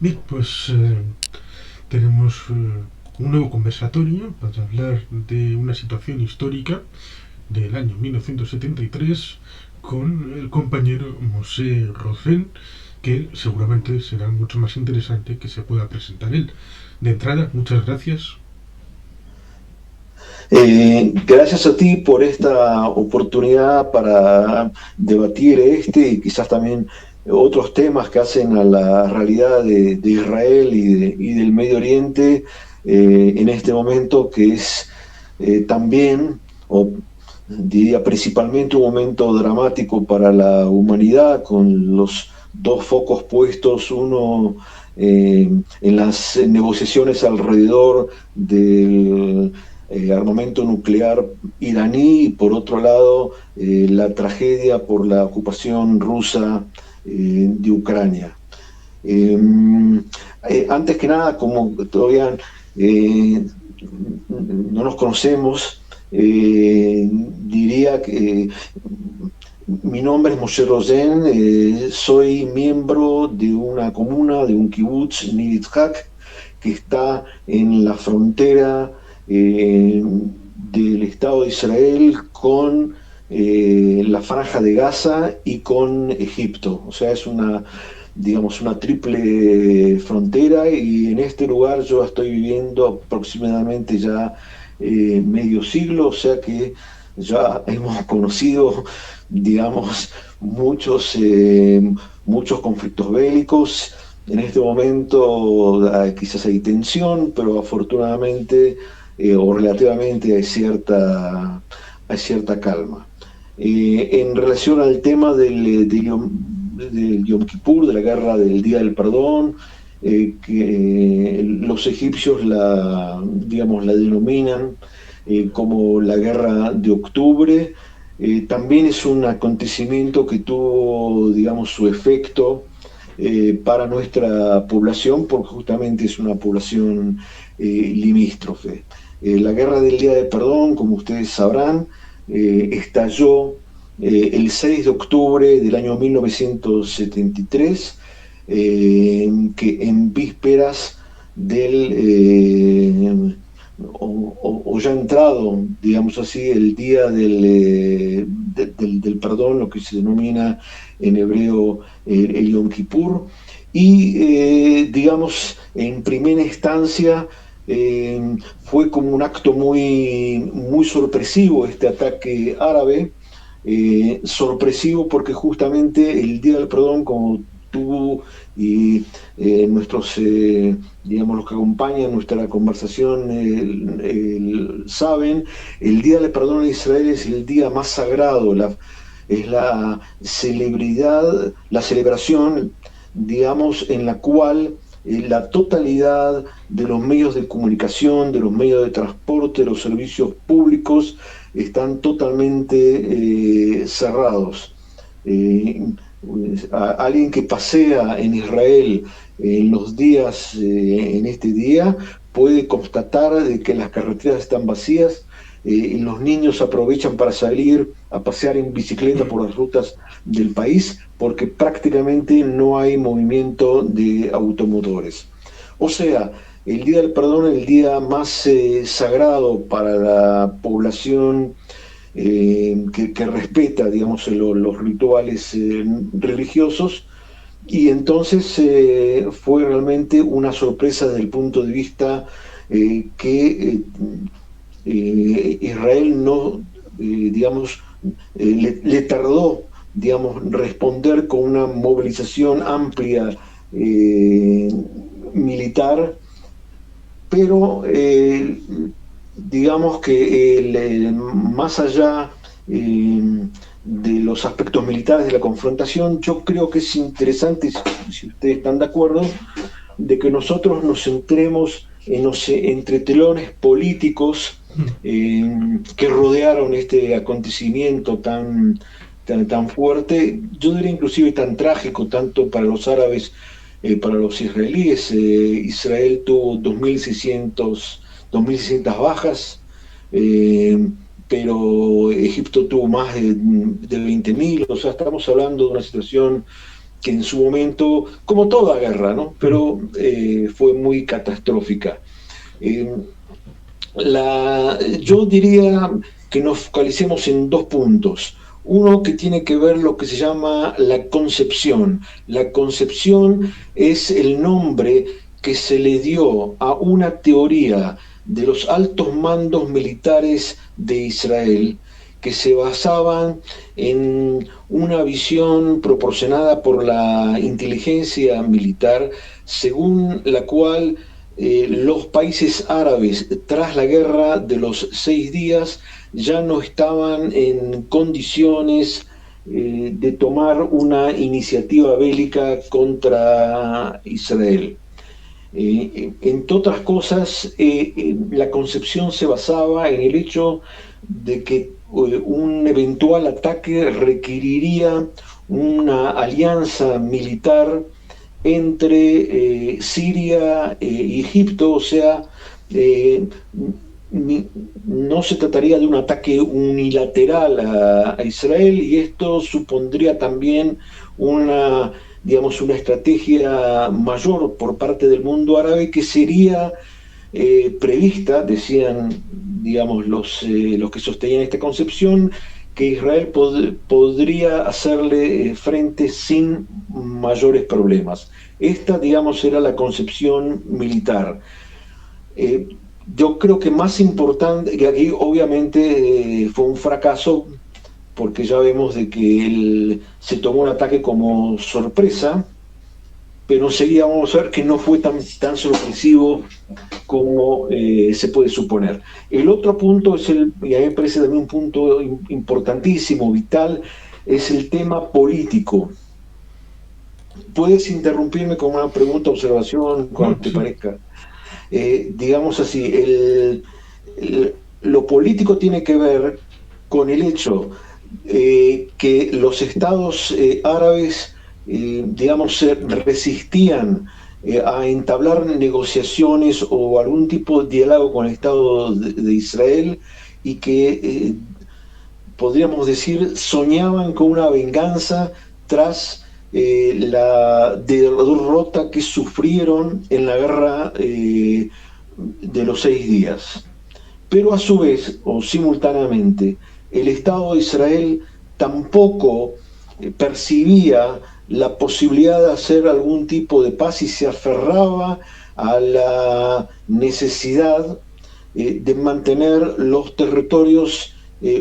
Bien, pues tenemos un nuevo conversatorio para hablar de una situación histórica del año 1973 con el compañero Mosé Rocén, que seguramente será mucho más interesante que se pueda presentar él. De entrada, muchas gracias. Gracias a ti por esta oportunidad para debatir este y quizás también otros temas que hacen a la realidad de Israel y del Medio Oriente en este momento que es también, o diría principalmente, un momento dramático para la humanidad con los dos focos puestos, uno en las negociaciones alrededor del armamento nuclear iraní y por otro lado la tragedia por la ocupación rusa de Ucrania. Eh, Antes que nada, como todavía eh, no nos conocemos, diría que mi nombre es Moshe Rosen, soy miembro de una comuna, de un kibutz, Niditzhak, que está en la frontera del Estado de Israel con la Franja de Gaza y con Egipto. O sea, es una, digamos, una triple frontera y en este lugar yo estoy viviendo aproximadamente ya medio siglo, o sea que ya hemos conocido, digamos, muchos conflictos bélicos. En este momento quizás hay tensión, pero afortunadamente o relativamente hay cierta calma. En relación al tema del Yom Kippur, de la guerra del Día del Perdón, que los egipcios digamos, la denominan como la guerra de octubre, también es un acontecimiento que tuvo, digamos, su efecto para nuestra población, porque justamente es una población limítrofe. La guerra del Día de Perdón, como ustedes sabrán, estalló el 6 de octubre del año 1973, que en vísperas del, o ya entrado, digamos así, el día del perdón, lo que se denomina en hebreo el Yom Kippur, y digamos, en primera instancia fue como un acto muy sorpresivo este ataque árabe, sorpresivo porque justamente el Día del Perdón, como tú y nuestros, digamos, los que acompañan nuestra conversación saben, el Día del Perdón en Israel es el día más sagrado, es la celebridad, la celebración, digamos, en la cual la totalidad de los medios de comunicación, de los medios de transporte, de los servicios públicos, están totalmente cerrados. Eh, Alguien que pasea en Israel en los días, en este día, puede constatar de que las carreteras están vacías, y los niños aprovechan para salir a pasear en bicicleta por las rutas del país porque prácticamente no hay movimiento de automotores. O sea, el Día del Perdón es el día más sagrado para la población que respeta, digamos, los rituales religiosos, y entonces fue realmente una sorpresa desde el punto de vista que Israel no, digamos, le tardó, digamos, responder con una movilización amplia eh, militar, pero digamos que más allá de los aspectos militares de la confrontación, yo creo que es interesante, si ustedes están de acuerdo, de que nosotros nos centremos en los entretelones políticos que rodearon este acontecimiento tan fuerte, yo diría inclusive tan trágico, tanto para los árabes, para los israelíes. Israel tuvo 2.600 bajas, eh, pero Egipto tuvo más de 20.000, o sea, estamos hablando de una situación que en su momento, como toda guerra, ¿no? Pero fue muy catastrófica. Eh, yo diría que nos focalicemos en dos puntos. Uno que tiene que ver lo que se llama la concepción. La concepción es el nombre que se le dio a una teoría de los altos mandos militares de Israel que se basaban en una visión proporcionada por la inteligencia militar, según la cual los países árabes, tras la guerra de los 6 días, ya no estaban en condiciones de tomar una iniciativa bélica contra Israel. Entre otras cosas, la concepción se basaba en el hecho de que un eventual ataque requeriría una alianza militar entre Siria y Egipto, o sea, eh, no se trataría de un ataque unilateral a Israel, y esto supondría también una, digamos, una estrategia mayor por parte del mundo árabe que sería prevista, decían, digamos, los que sostenían esta concepción, que Israel podría hacerle frente sin mayores problemas. Esta, digamos, era la concepción militar. Eh, yo creo que más importante, que aquí obviamente fue un fracaso, porque ya vemos de que se tomó un ataque como sorpresa, pero enseguida vamos a ver que no fue tan sorpresivo como se puede suponer. El otro punto es y a mí me parece también un punto importantísimo, vital, es el tema político. Puedes interrumpirme con una pregunta, observación, No, cuando te sí. parezca. Digamos así, lo político tiene que ver con el hecho que los estados árabes, digamos, se resistían a entablar negociaciones o algún tipo de diálogo con el Estado de Israel, y que podríamos decir, soñaban con una venganza tras la derrota que sufrieron en la guerra de los 6 días. Pero a su vez, o simultáneamente, el Estado de Israel tampoco percibía la posibilidad de hacer algún tipo de paz y se aferraba a la necesidad de mantener los territorios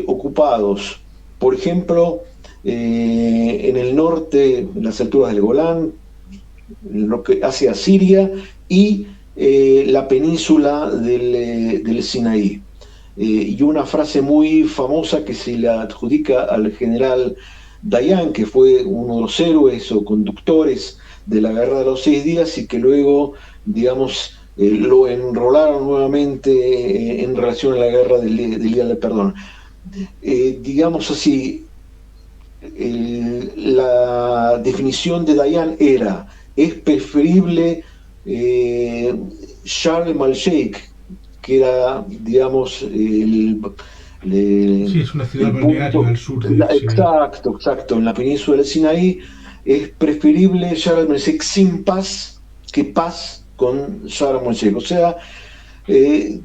ocupados. Por ejemplo, en el norte, en las alturas del Golán, lo que hacia Siria, y la península del Sinaí. Y una frase muy famosa que se le adjudica al general Dayan, que fue uno de los héroes o conductores de la guerra de los 6 días, y que luego, digamos, lo enrolaron nuevamente en relación a la guerra del Día del Perdón. Digamos así, la definición de Dayan era: es preferible Sharm el Sheikh, que era, digamos, Sí, es una ciudad el balnearia punto al sur del Sinaí. exacto, en la península del Sinaí. Es preferible Sharm el Sheikh sin paz que paz con Sharm el Sheikh. O sea, eh,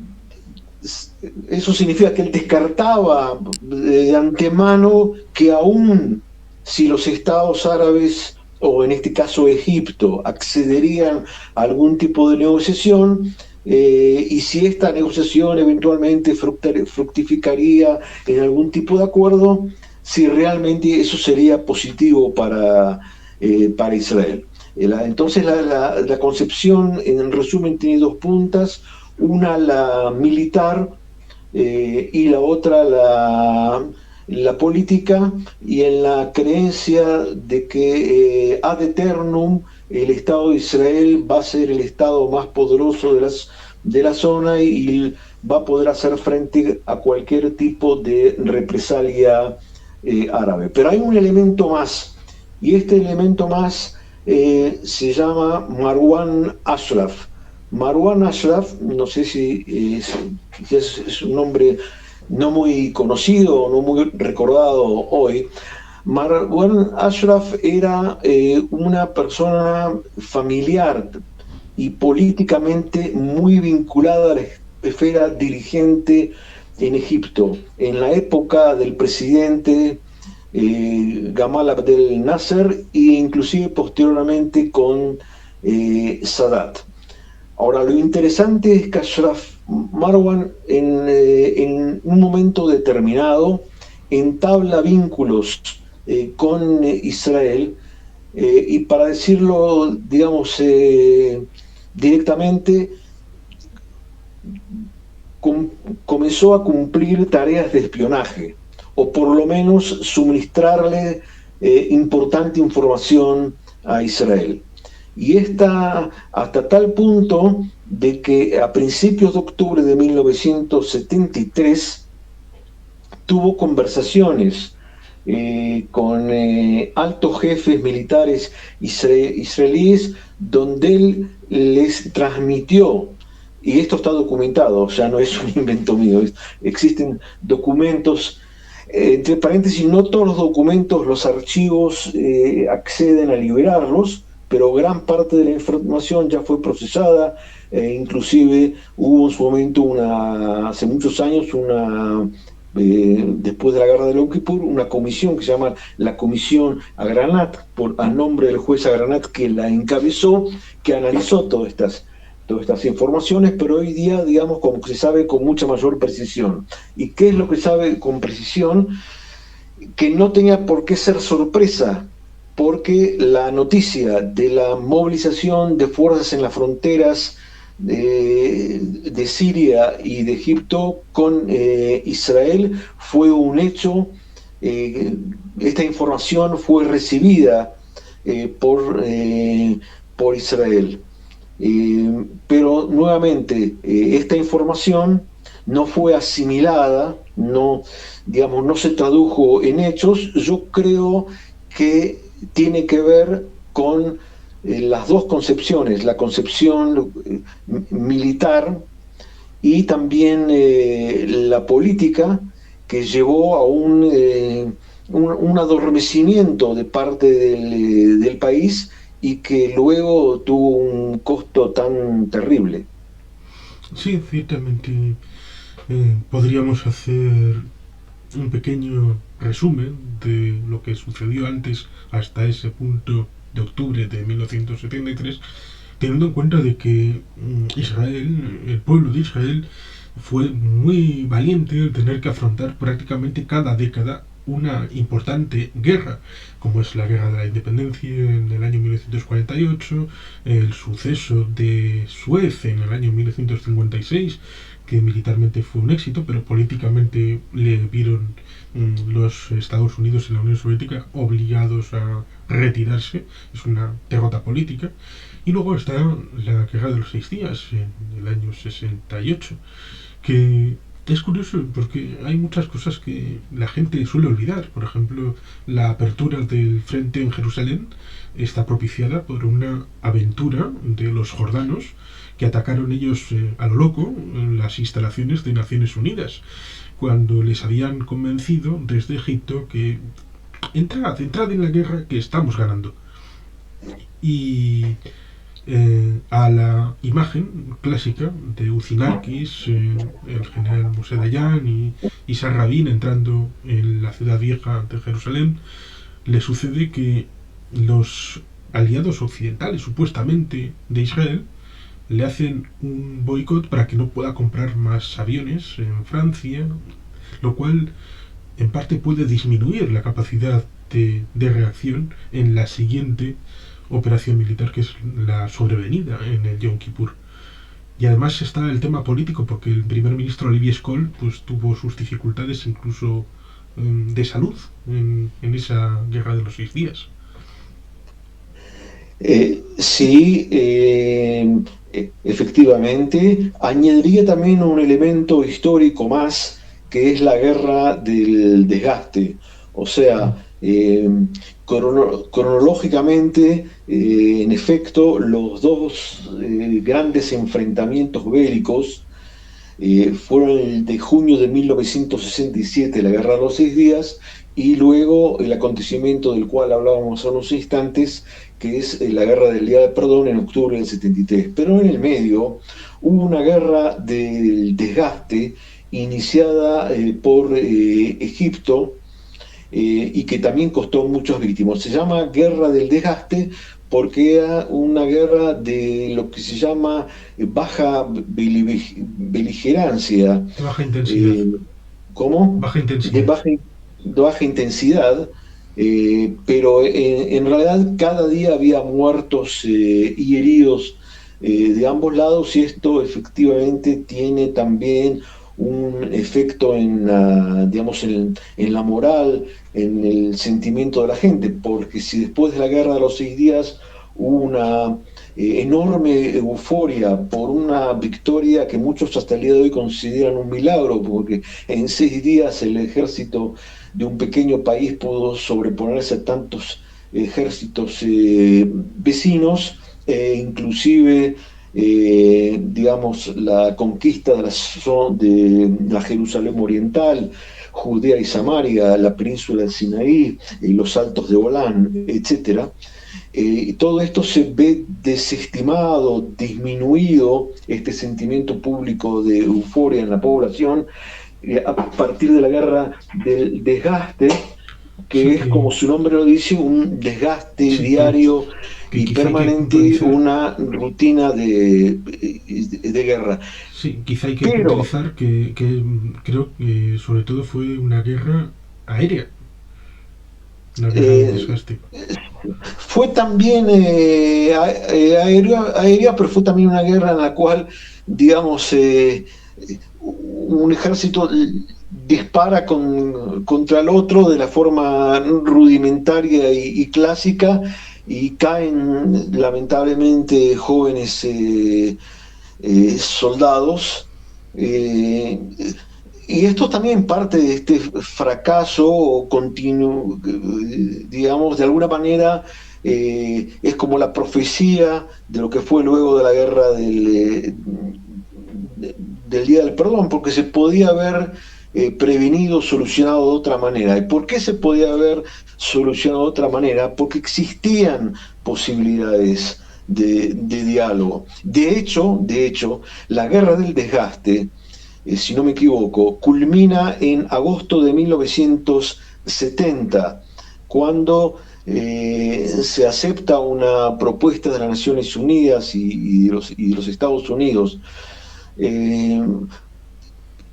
eso significa que él descartaba de antemano que aún si los estados árabes, o en este caso Egipto, accederían a algún tipo de negociación, y si esta negociación eventualmente fructificaría en algún tipo de acuerdo, si realmente eso sería positivo para Israel. Entonces la concepción, en resumen, tiene dos puntas: una la militar y la otra la política, y en la creencia de que ad eternum el Estado de Israel va a ser el Estado más poderoso de la zona, y va a poder hacer frente a cualquier tipo de represalia árabe. Pero hay un elemento más, y este elemento más se llama Marwan Ashraf. Marwan Ashraf, no sé si es un nombre no muy conocido, no muy recordado hoy. Marwan Ashraf era una persona familiar y políticamente muy vinculada a la esfera dirigente en Egipto. En la época del presidente Gamal Abdel Nasser e inclusive posteriormente con Sadat. Ahora, lo interesante es que Ashraf Marwan en un momento determinado entabla vínculos con Israel y para decirlo, digamos, directamente, comenzó a cumplir tareas de espionaje o por lo menos suministrarle importante información a Israel. Y esta hasta tal punto de que a principios de octubre de 1973 tuvo conversaciones con altos jefes militares israelíes donde él les transmitió, y esto está documentado, o sea, no es un invento mío, existen documentos, entre paréntesis, no todos los documentos, los archivos acceden a liberarlos, pero gran parte de la información ya fue procesada, inclusive hubo en su momento, hace muchos años, después de la guerra de Yom Kippur, una comisión que se llama la Comisión Agranat, a nombre del juez Agranat que la encabezó, que analizó todas estas informaciones, pero hoy día, digamos, como que se sabe con mucha mayor precisión. ¿Y qué es lo que sabe con precisión? Que no tenía por qué ser sorpresa, porque la noticia de la movilización de fuerzas en las fronteras de Siria y de Egipto con Israel fue un hecho. Esta información fue recibida por Israel. Pero nuevamente, esta información no fue asimilada, no se tradujo en hechos. Yo creo que tiene que ver con las dos concepciones, la concepción militar y también la política, que llevó a un adormecimiento de parte del país y que luego tuvo un costo tan terrible. Sí, ciertamente podríamos hacer un pequeño resumen de lo que sucedió antes hasta ese punto de octubre de 1973, teniendo en cuenta de que Israel, el pueblo de Israel, fue muy valiente al tener que afrontar prácticamente cada década una importante guerra, como es la Guerra de la Independencia en el año 1948, el suceso de Suez en el año 1956, que militarmente fue un éxito, pero políticamente le vieron los Estados Unidos y la Unión Soviética obligados a retirarse. Es una derrota política. Y luego está la Guerra de los 6 días en el año 68, que es curioso porque hay muchas cosas que la gente suele olvidar. Por ejemplo, la apertura del frente en Jerusalén está propiciada por una aventura de los jordanos que atacaron ellos a lo loco en las instalaciones de Naciones Unidas, cuando les habían convencido desde Egipto que entrad en la guerra, que estamos ganando. Y a la imagen clásica de Uzinarkis, el general Moshe Dayan y Isaac Rabin entrando en la ciudad vieja de Jerusalén, le sucede que los aliados occidentales, supuestamente de Israel, le hacen un boicot para que no pueda comprar más aviones en Francia, lo cual en parte puede disminuir la capacidad de reacción en la siguiente operación militar, que es la sobrevenida en el Yom Kippur. Y además está el tema político, porque el primer ministro Levi Eshkol pues tuvo sus dificultades incluso de salud en esa guerra de los 6 días. Sí, efectivamente. Añadiría también un elemento histórico más, que es la guerra del desgaste. O sea, cronológicamente, en efecto, los dos grandes enfrentamientos bélicos fueron el de junio de 1967, la Guerra de los 6 días, y luego el acontecimiento del cual hablábamos hace unos instantes, que es la guerra del Día del Perdón en octubre del 73. Pero en el medio hubo una guerra del desgaste iniciada por Egipto, y que también costó muchas víctimas. Se llama Guerra del Desgaste porque era una guerra de lo que se llama baja beligerancia. De baja intensidad. eh, ¿Cómo? Baja De intensidad. baja intensidad, pero en realidad cada día había muertos y heridos de ambos lados, y esto efectivamente tiene también un efecto en la, digamos, en la moral, en el sentimiento de la gente, porque si después de la guerra de los 6 días hubo una enorme euforia por una victoria que muchos hasta el día de hoy consideran un milagro, porque en 6 días el ejército de un pequeño país pudo sobreponerse a tantos ejércitos vecinos, inclusive digamos, la conquista de la Jerusalén Oriental, Judea y Samaria, la península del Sinaí, los altos de Golán, etcétera. Todo esto se ve desestimado, disminuido, este sentimiento público de euforia en la población, a partir de la guerra del desgaste, Sí que es, como su nombre lo dice, un desgaste sí, diario que y quizá hay que permanente, puntualizar. una rutina de guerra. Sí, quizá hay que Pero puntualizar que creo que sobre todo fue una guerra aérea, la guerra del eh, desgaste. fue también aérea, pero fue también una guerra en la cual, digamos, un ejército dispara contra el otro de la forma rudimentaria y clásica, y caen lamentablemente jóvenes soldados. eh, y esto también parte de este fracaso continuo, digamos, de alguna manera es como la profecía de lo que fue luego de la guerra del Día del Perdón, porque se podía haber prevenido, solucionado de otra manera. ¿Y por qué se podía haber solucionado de otra manera? Porque existían posibilidades de diálogo. De hecho, la guerra del desgaste, si no me equivoco, culmina en agosto de 1970, cuando se acepta una propuesta de las Naciones Unidas y de los Estados Unidos. Eh,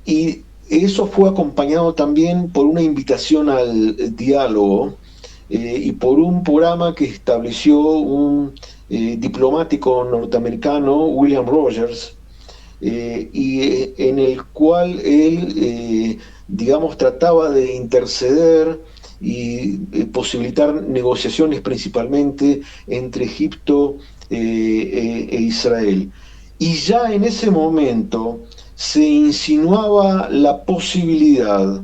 y eso fue acompañado también por una invitación al diálogo, y por un programa que estableció un diplomático norteamericano, William Rogers, en el cual él, digamos, trataba de interceder y posibilitar negociaciones principalmente entre Egipto e Israel. Y ya en ese momento se insinuaba la posibilidad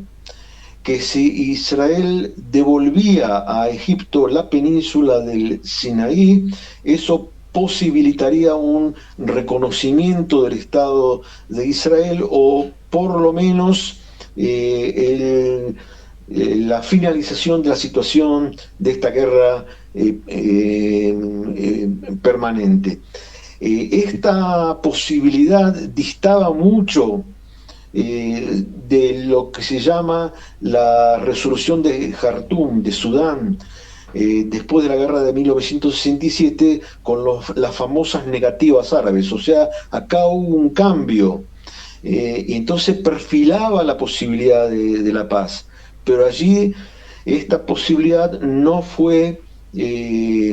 que si Israel devolvía a Egipto la península del Sinaí, eso posibilitaría un reconocimiento del Estado de Israel, o por lo menos la finalización de la situación de esta guerra permanente. Esta posibilidad distaba mucho de lo que se llama la resolución de Jartum, de Sudán, después de la guerra de 1967, con las famosas negativas árabes. O sea, acá hubo un cambio, y entonces perfilaba la posibilidad de la paz. Pero allí esta posibilidad no fue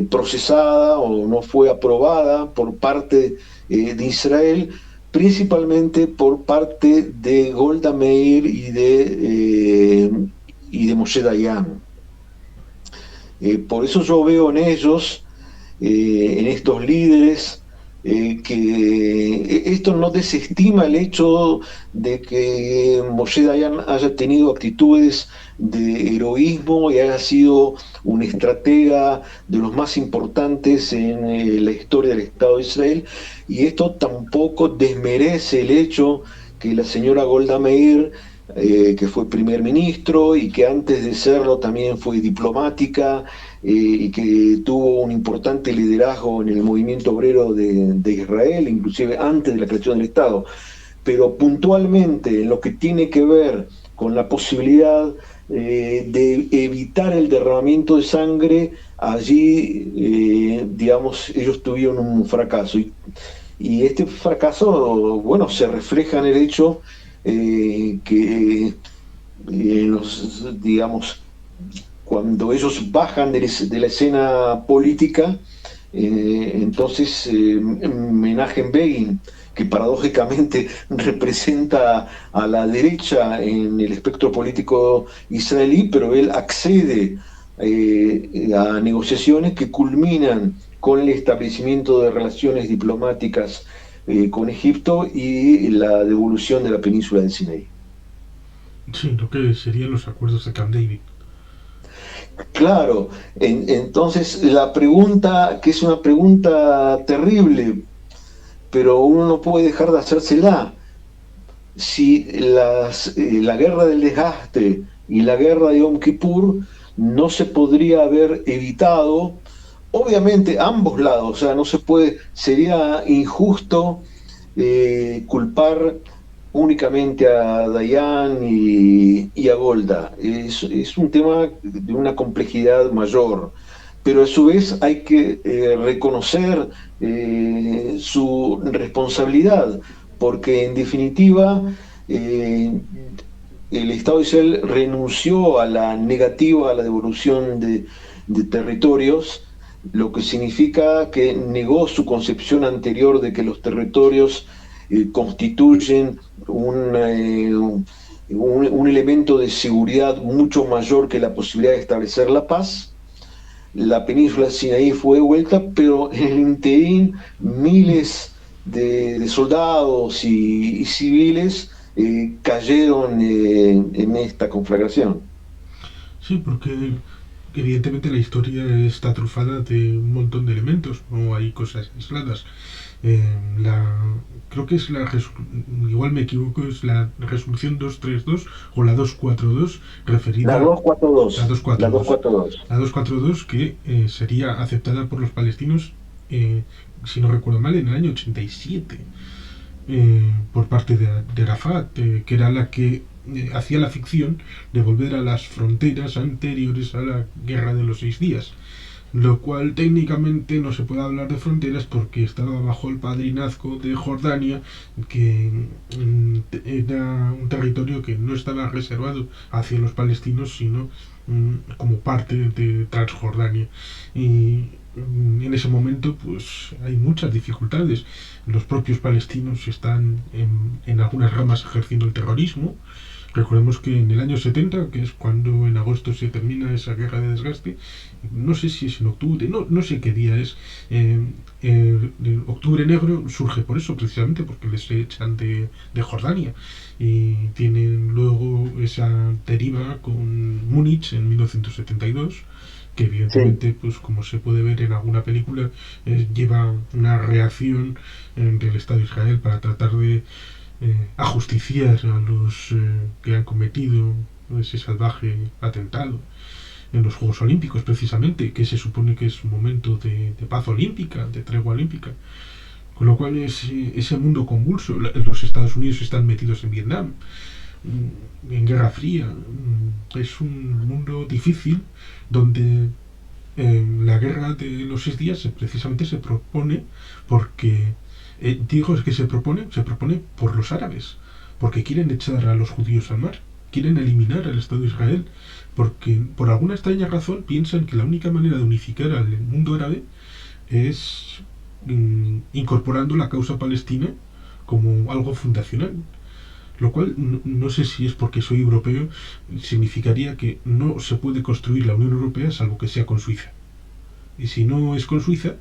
procesada o no fue aprobada por parte de Israel, principalmente por parte de Golda Meir y de Moshe Dayan. Por eso yo veo en ellos, en estos líderes, que esto no desestima el hecho de que Moshe Dayan haya tenido actitudes de heroísmo y haya sido un estratega de los más importantes en la historia del Estado de Israel, y esto tampoco desmerece el hecho que la señora Golda Meir que fue primer ministro y que antes de serlo también fue diplomática, y que tuvo un importante liderazgo en el movimiento obrero de Israel, inclusive antes de la creación del Estado. Pero puntualmente en lo que tiene que ver con la posibilidad de evitar el derramamiento de sangre, allí, digamos, ellos tuvieron un fracaso. Y este fracaso, bueno, se refleja en el hecho que digamos, cuando ellos bajan de la escena política, entonces Menachem Begin, que paradójicamente representa a la derecha en el espectro político israelí, pero él accede a negociaciones que culminan con el establecimiento de relaciones diplomáticas con Egipto y la devolución de la península del Sinaí. Sí, lo que serían los acuerdos de Camp David. Claro, entonces la pregunta, que es una pregunta terrible, pero uno no puede dejar de hacérsela, si la guerra del desgaste y la guerra de Yom Kippur no se podría haber evitado, obviamente ambos lados, o sea, no se puede, sería injusto culpar únicamente a Dayan y a Golda. Es un tema de una complejidad mayor, pero a su vez hay que reconocer su responsabilidad, porque en definitiva el Estado de Israel renunció a la negativa a la devolución de territorios, lo que significa que negó su concepción anterior de que los territorios constituyen un elemento de seguridad mucho mayor que la posibilidad de establecer la paz. La península de Sinaí fue devuelta, pero en el interín miles de soldados y civiles cayeron en esta conflagración. Sí, porque evidentemente la historia está trufada de un montón de elementos, no hay cosas aisladas. Eh, la, creo que es igual me equivoco, es la resolución 232 o la 242 La referida 242, a la 242. 242. La 242 que sería aceptada por los palestinos, si no recuerdo mal, en el año 87 por parte de Arafat, que era la que hacía la ficción de volver a las fronteras anteriores a la Guerra de los 6 días, lo cual técnicamente no se puede hablar de fronteras porque estaba bajo el padrinazgo de Jordania, que era un territorio que no estaba reservado hacia los palestinos, sino como parte de Transjordania. Y en ese momento pues hay muchas dificultades. Los propios palestinos están en algunas ramas ejerciendo el terrorismo. Recordemos que en el año 70, que es cuando en agosto se termina esa guerra de desgaste, no sé si es en octubre, no sé qué día es, octubre negro surge por eso, precisamente porque les echan de Jordania y tienen luego esa deriva con Múnich en 1972, que Sí. evidentemente, pues como se puede ver en alguna película, lleva una reacción del Estado de Israel para tratar de ajusticiar a los que han cometido ese salvaje atentado en los Juegos Olímpicos, precisamente, que se supone que es un momento de paz olímpica, de tregua olímpica. Con lo cual es ese mundo convulso. Los Estados Unidos están metidos en Vietnam, en Guerra Fría. Es un mundo difícil donde la guerra de los 6 días precisamente se propone porque digo es que se propone por los árabes, porque quieren echar a los judíos al mar, quieren eliminar al Estado de Israel, porque por alguna extraña razón piensan que la única manera de unificar al mundo árabe es incorporando la causa palestina como algo fundacional. Lo cual no sé si es porque soy europeo, significaría que no se puede construir la Unión Europea salvo que sea con Suiza. Y si no es con Suiza,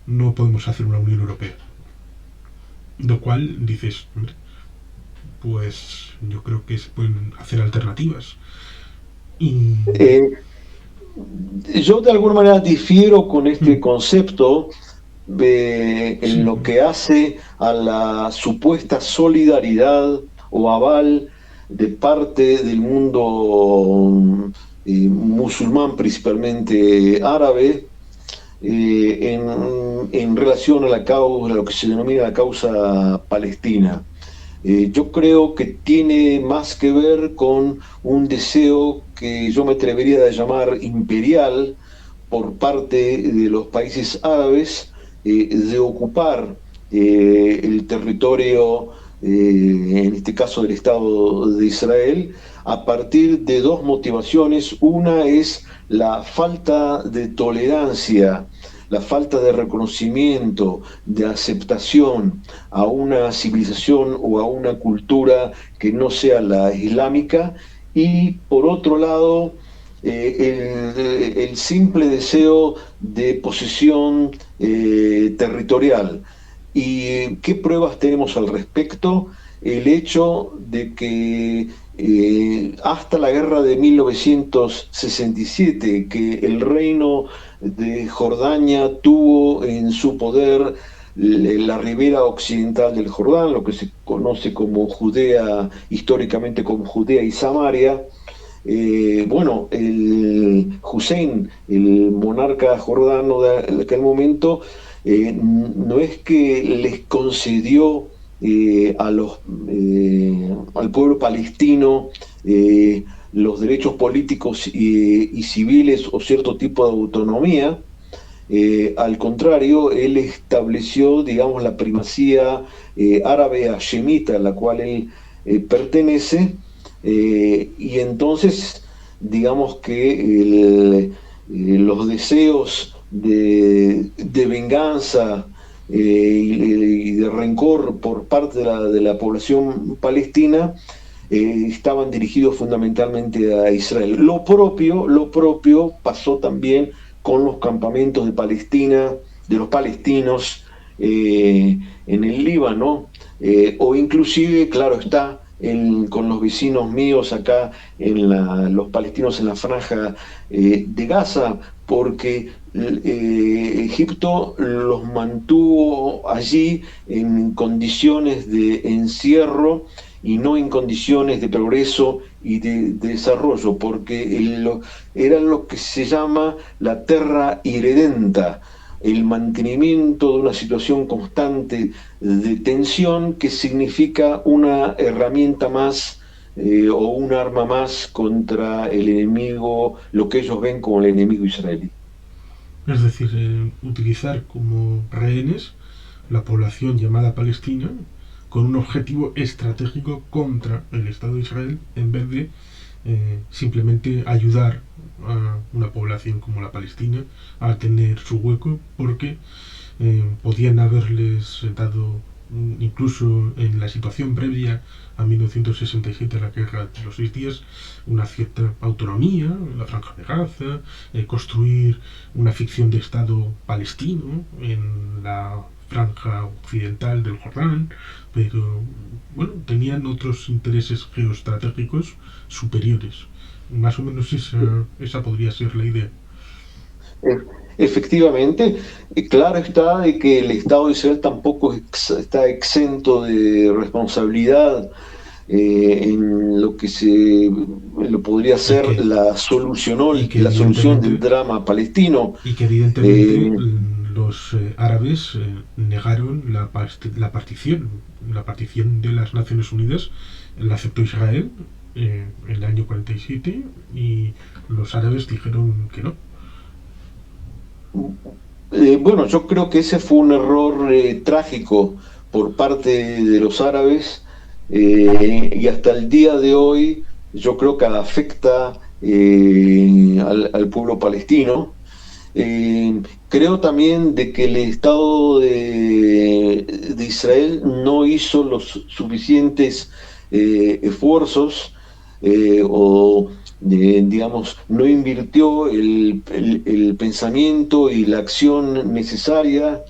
no podemos hacer una Unión Europea. Lo cual dices, hombre, pues yo creo que se pueden hacer alternativas. Y. Eh, yo de alguna manera difiero con este Mm, concepto en sí, lo que hace a la supuesta solidaridad o aval de parte del mundo musulmán, principalmente árabe, en relación a la causa, a lo que se denomina la causa palestina. Yo creo que tiene más que ver con un deseo que yo me atrevería a llamar imperial por parte de los países árabes de ocupar el territorio, en este caso del Estado de Israel, a partir de dos motivaciones. Una es la falta de tolerancia, la falta de reconocimiento, de aceptación a una civilización o a una cultura que no sea la islámica, y por otro lado, el simple deseo de posesión territorial. ¿Y qué pruebas tenemos al respecto? El hecho de que hasta la guerra de 1967, que el reino de Jordania tuvo en su poder la ribera occidental del Jordán, lo que se conoce como Judea, históricamente como Judea y Samaria. Bueno, el Hussein, el monarca jordano de aquel momento, no es que les concedió al pueblo palestino los derechos políticos y civiles o cierto tipo de autonomía. Al contrario, él estableció, digamos, la primacía árabe hashemita, a la cual él pertenece, y entonces, digamos que los deseos de venganza y de rencor por parte de la población palestina estaban dirigidos fundamentalmente a Israel. Lo propio pasó también con los campamentos de Palestina, de los palestinos en el Líbano, o inclusive, claro está, con los vecinos míos acá, los palestinos en la franja de Gaza, porque Egipto los mantuvo allí en condiciones de encierro y no en condiciones de progreso y de desarrollo, porque era lo que se llama la terra irredenta, el mantenimiento de una situación constante de tensión, que significa una herramienta más o un arma más contra el enemigo, lo que ellos ven como el enemigo israelí. Es decir, utilizar como rehenes la población llamada Palestina con un objetivo estratégico contra el Estado de Israel, en vez de simplemente ayudar a una población como la Palestina a tener su hueco, porque podían haberles dado, incluso en la situación previa a 1967, la guerra de los 6 días, una cierta autonomía en la franja de Gaza, construir una ficción de Estado palestino en la franja occidental del Jordán, pero bueno, tenían otros intereses geoestratégicos superiores. Más o menos esa podría ser la idea. Efectivamente, claro está de que el Estado de Israel tampoco está exento de responsabilidad en lo que lo podría Y ser que, la solución, y que la solución del evidentemente drama palestino. y que evidentemente Eh, los árabes negaron la partición de las Naciones Unidas. La aceptó Israel en el año 47 y los árabes dijeron que no. bueno, yo creo que ese fue un error trágico por parte de los árabes, y hasta el día de hoy yo creo que afecta al pueblo palestino. Creo también de que el Estado de Israel no hizo los suficientes esfuerzos, o digamos, no invirtió el pensamiento y la acción necesaria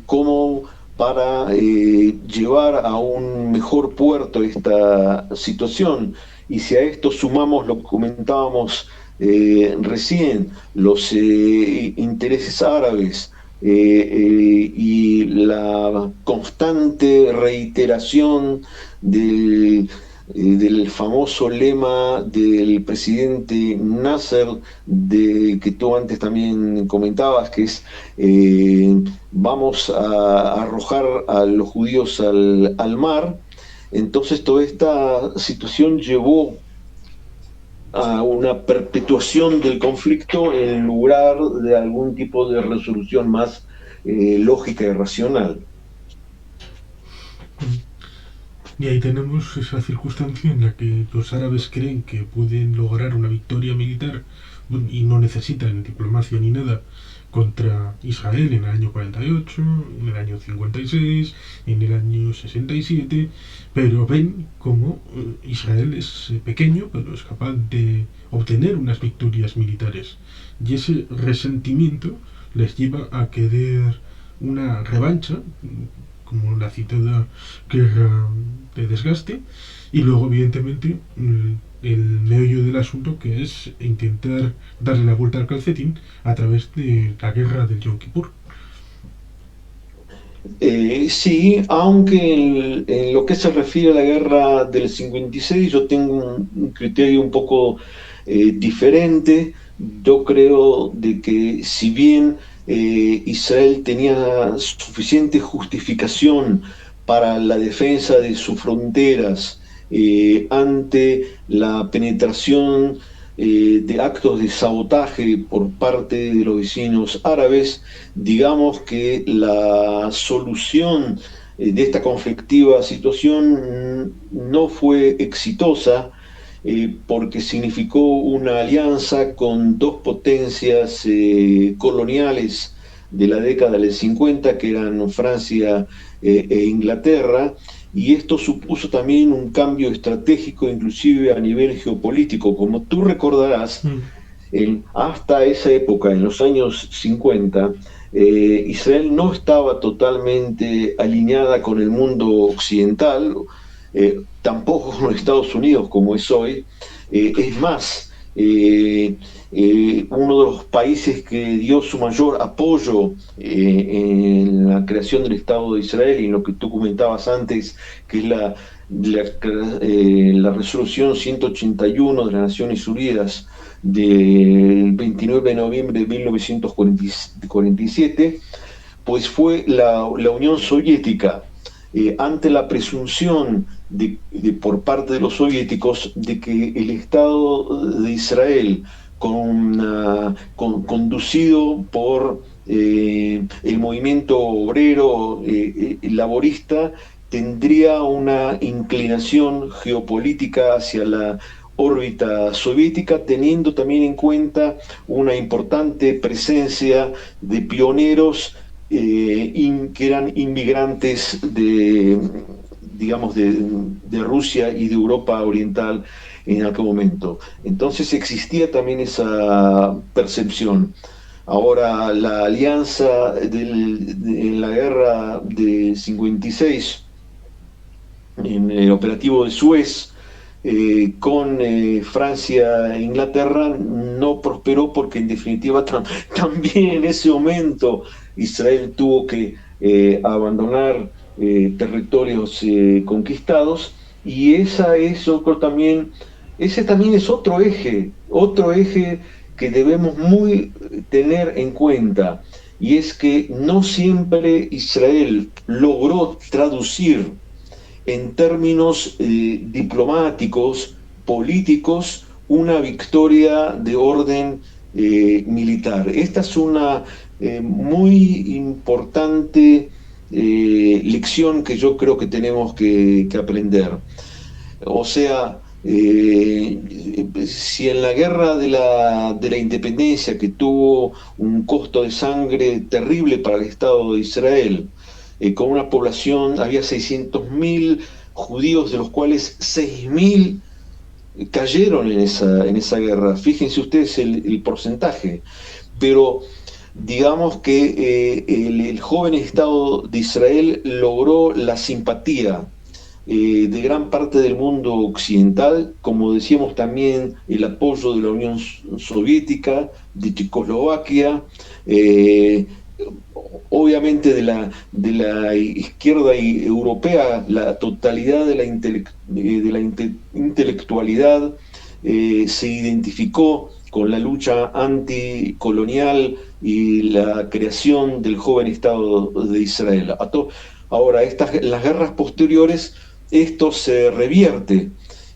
como para llevar a un mejor puerto esta situación. Y si a esto sumamos lo que comentábamos recién, los intereses árabes, y la constante reiteración del, del famoso lema del presidente Nasser, que tú antes también comentabas, que es vamos a arrojar a los judíos al mar. Entonces toda esta situación llevó a una perpetuación del conflicto en lugar de algún tipo de resolución más lógica y racional. Y ahí tenemos esa circunstancia en la que los árabes creen que pueden lograr una victoria militar y no necesitan diplomacia ni nada contra Israel en el año 48, en el año 56, en el año 67, pero ven como Israel es pequeño, pero es capaz de obtener unas victorias militares. Y ese resentimiento les lleva a querer una revancha, como la citada guerra de desgaste, y luego evidentemente el meollo del asunto, que es intentar darle la vuelta al calcetín a través de la guerra del Yom Kippur. Sí, aunque en lo que se refiere a la guerra del 56 yo tengo un criterio un poco diferente. Yo creo de que si bien Israel tenía suficiente justificación para la defensa de sus fronteras ante la penetración de actos de sabotaje por parte de los vecinos árabes, digamos que la solución de esta conflictiva situación no fue exitosa porque significó una alianza con dos potencias coloniales de la década del 50, que eran Francia e Inglaterra, y esto supuso también un cambio estratégico, inclusive a nivel geopolítico. Como tú recordarás, Mm. hasta esa época, en los años 50, Israel no estaba totalmente alineada con el mundo occidental, tampoco con Estados Unidos como es hoy. Es más, uno de los países que dio su mayor apoyo en la creación del Estado de Israel y en lo que tú comentabas antes, que es la resolución 181 de las Naciones Unidas del 29 de noviembre de 1947, pues fue la Unión Soviética, ante la presunción por parte de los soviéticos de que el Estado de Israel, conducido por el movimiento obrero laborista, tendría una inclinación geopolítica hacia la órbita soviética, teniendo también en cuenta una importante presencia de pioneros que eran inmigrantes digamos, de Rusia y de Europa Oriental en aquel momento. Entonces existía también esa percepción. Ahora, la alianza en la guerra de 56, en el operativo de Suez, con Francia e Inglaterra, no prosperó porque en definitiva también en ese momento Israel tuvo que abandonar territorios conquistados, y ese también es otro eje que debemos muy tener en cuenta, y es que no siempre Israel logró traducir en términos diplomáticos, políticos, una victoria de orden militar. Esta es una muy importante lección que yo creo que tenemos que aprender. O sea, si en la guerra de la independencia, que tuvo un costo de sangre terrible para el Estado de Israel, con una población, había 600.000 judíos, de los cuales 6.000 cayeron en esa guerra. Fíjense ustedes el porcentaje. Pero digamos que el joven Estado de Israel logró la simpatía de gran parte del mundo occidental, como decíamos también el apoyo de la Unión Soviética, de Checoslovaquia, obviamente de la izquierda europea, la totalidad de intelectualidad se identificó con la lucha anticolonial y la creación del joven Estado de Israel. Ahora, las guerras posteriores, esto se revierte.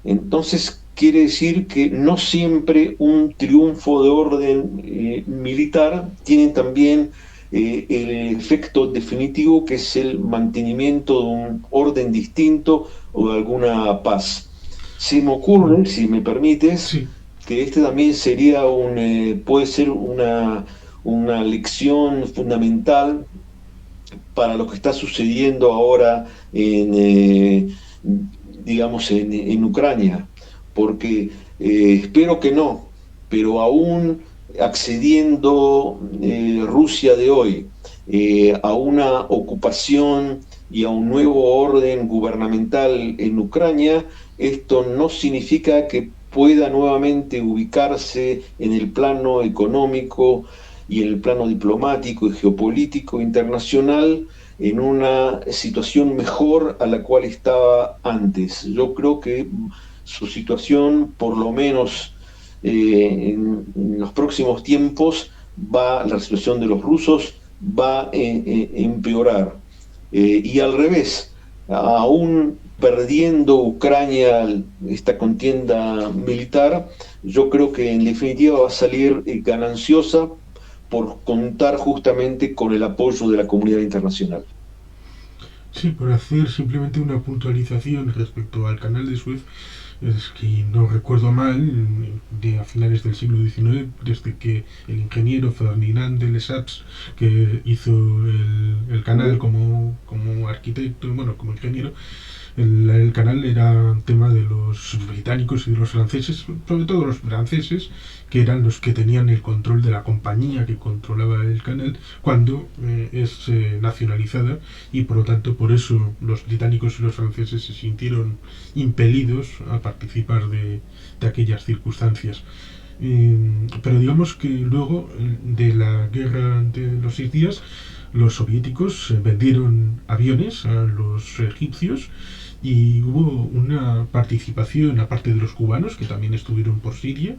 Entonces, quiere decir que no siempre un triunfo de orden militar tiene también el efecto definitivo, que es el mantenimiento de un orden distinto o de alguna paz. Se me ocurre, si me permites, Sí, que este también sería puede ser una lección fundamental para lo que está sucediendo ahora digamos, en Ucrania, porque espero que no, pero aún accediendo Rusia de hoy a una ocupación y a un nuevo orden gubernamental en Ucrania, esto no significa que pueda nuevamente ubicarse en el plano económico y en el plano diplomático y geopolítico internacional en una situación mejor a la cual estaba antes. Yo creo que su situación, por lo menos en los próximos tiempos, la situación de los rusos va a empeorar. Y al revés, aún perdiendo Ucrania esta contienda militar, yo creo que en definitiva va a salir gananciosa por contar justamente con el apoyo de la comunidad internacional. sí, por hacer simplemente una puntualización respecto al canal de Suez, es que no recuerdo mal, de a finales del siglo XIX, desde que el ingeniero Ferdinand de Lesseps, que hizo el canal como arquitecto, bueno, como ingeniero, el canal era tema de los británicos y de los franceses, sobre todo los franceses, que eran los que tenían el control de la compañía que controlaba el canal cuando es nacionalizada, y por lo tanto por eso los británicos y los franceses se sintieron impelidos a participar de aquellas circunstancias. Pero digamos que luego de la guerra de los 6 días, los soviéticos vendieron aviones a los egipcios, y hubo una participación, aparte de los cubanos, que también estuvieron por Siria,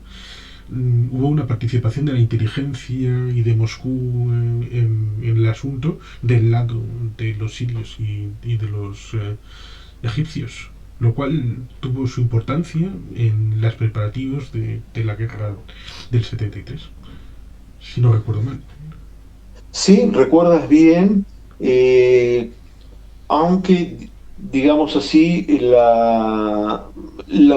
hubo una participación de la inteligencia y de Moscú en el asunto del lado de los sirios y de los egipcios, lo cual tuvo su importancia en los preparativos de la guerra del 73, si no recuerdo mal. Sí, recuerdas bien, aunque, digamos así, la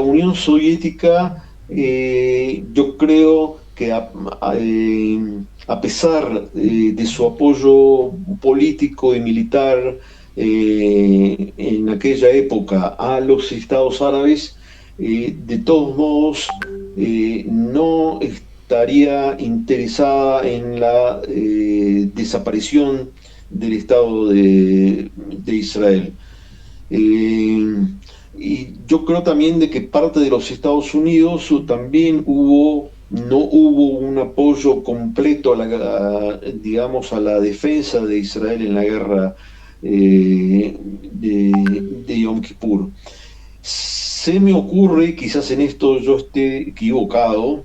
Unión Soviética, yo creo que a pesar de su apoyo político y militar en aquella época a los Estados Árabes, de todos modos no estaría interesada en la desaparición del Estado de Israel. Eh, y yo creo también de que parte de los Estados Unidos también no hubo un apoyo completo digamos, a la defensa de Israel en la guerra de Yom Kippur. Se me ocurre, quizás en esto yo esté equivocado,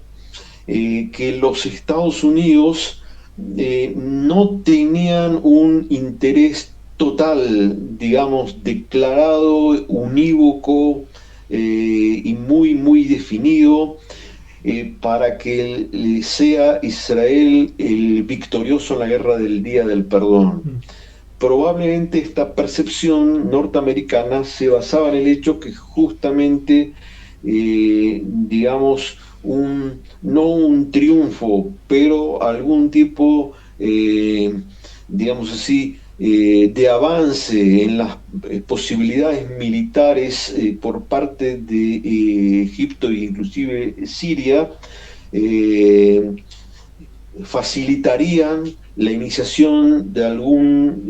que los Estados Unidos no tenían un interés total, digamos, declarado, unívoco y muy, muy definido para que sea Israel el victorioso en la guerra del Día del Perdón. Probablemente esta percepción norteamericana se basaba en el hecho que justamente, digamos, no un triunfo, pero algún tipo, digamos así, de avance en las posibilidades militares por parte de Egipto e inclusive Siria, eh, facilitarían la iniciación de algún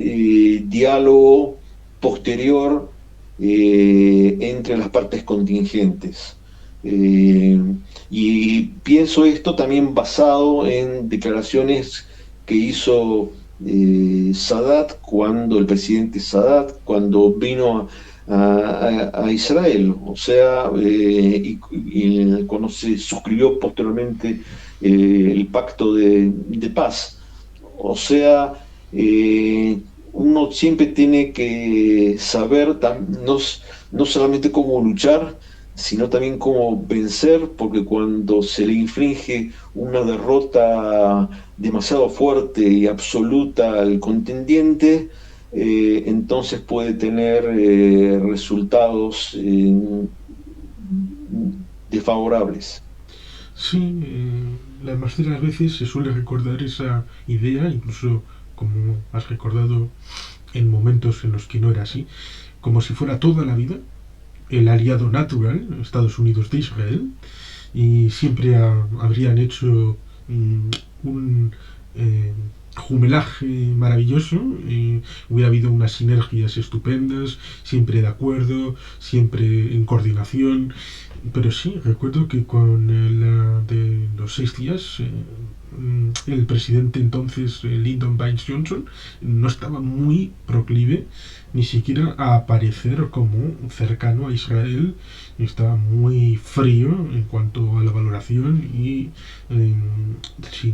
diálogo posterior entre las partes contingentes. Eh, y pienso esto también basado en declaraciones que hizo Sadat, cuando el presidente Sadat, cuando vino a Israel, o sea, y cuando se suscribió posteriormente el pacto de paz. O sea, uno siempre tiene que saber no solamente cómo luchar, sino también cómo vencer, porque cuando se le inflige una derrota demasiado fuerte y absoluta al contendiente, entonces puede tener resultados desfavorables. Sí, la más de las veces se suele recordar esa idea, incluso como has recordado en momentos en los que no era así, como si fuera toda la vida el aliado natural, Estados Unidos de Israel, y siempre habrían hecho un eh, jumelaje maravilloso, hubiera habido unas sinergias estupendas, siempre de acuerdo, siempre en coordinación. Pero sí, recuerdo que con de los 6 días, el presidente entonces, Lyndon Baines Johnson, no estaba muy proclive ni siquiera a aparecer como cercano a Israel, estaba muy frío en cuanto a la valoración y eh, si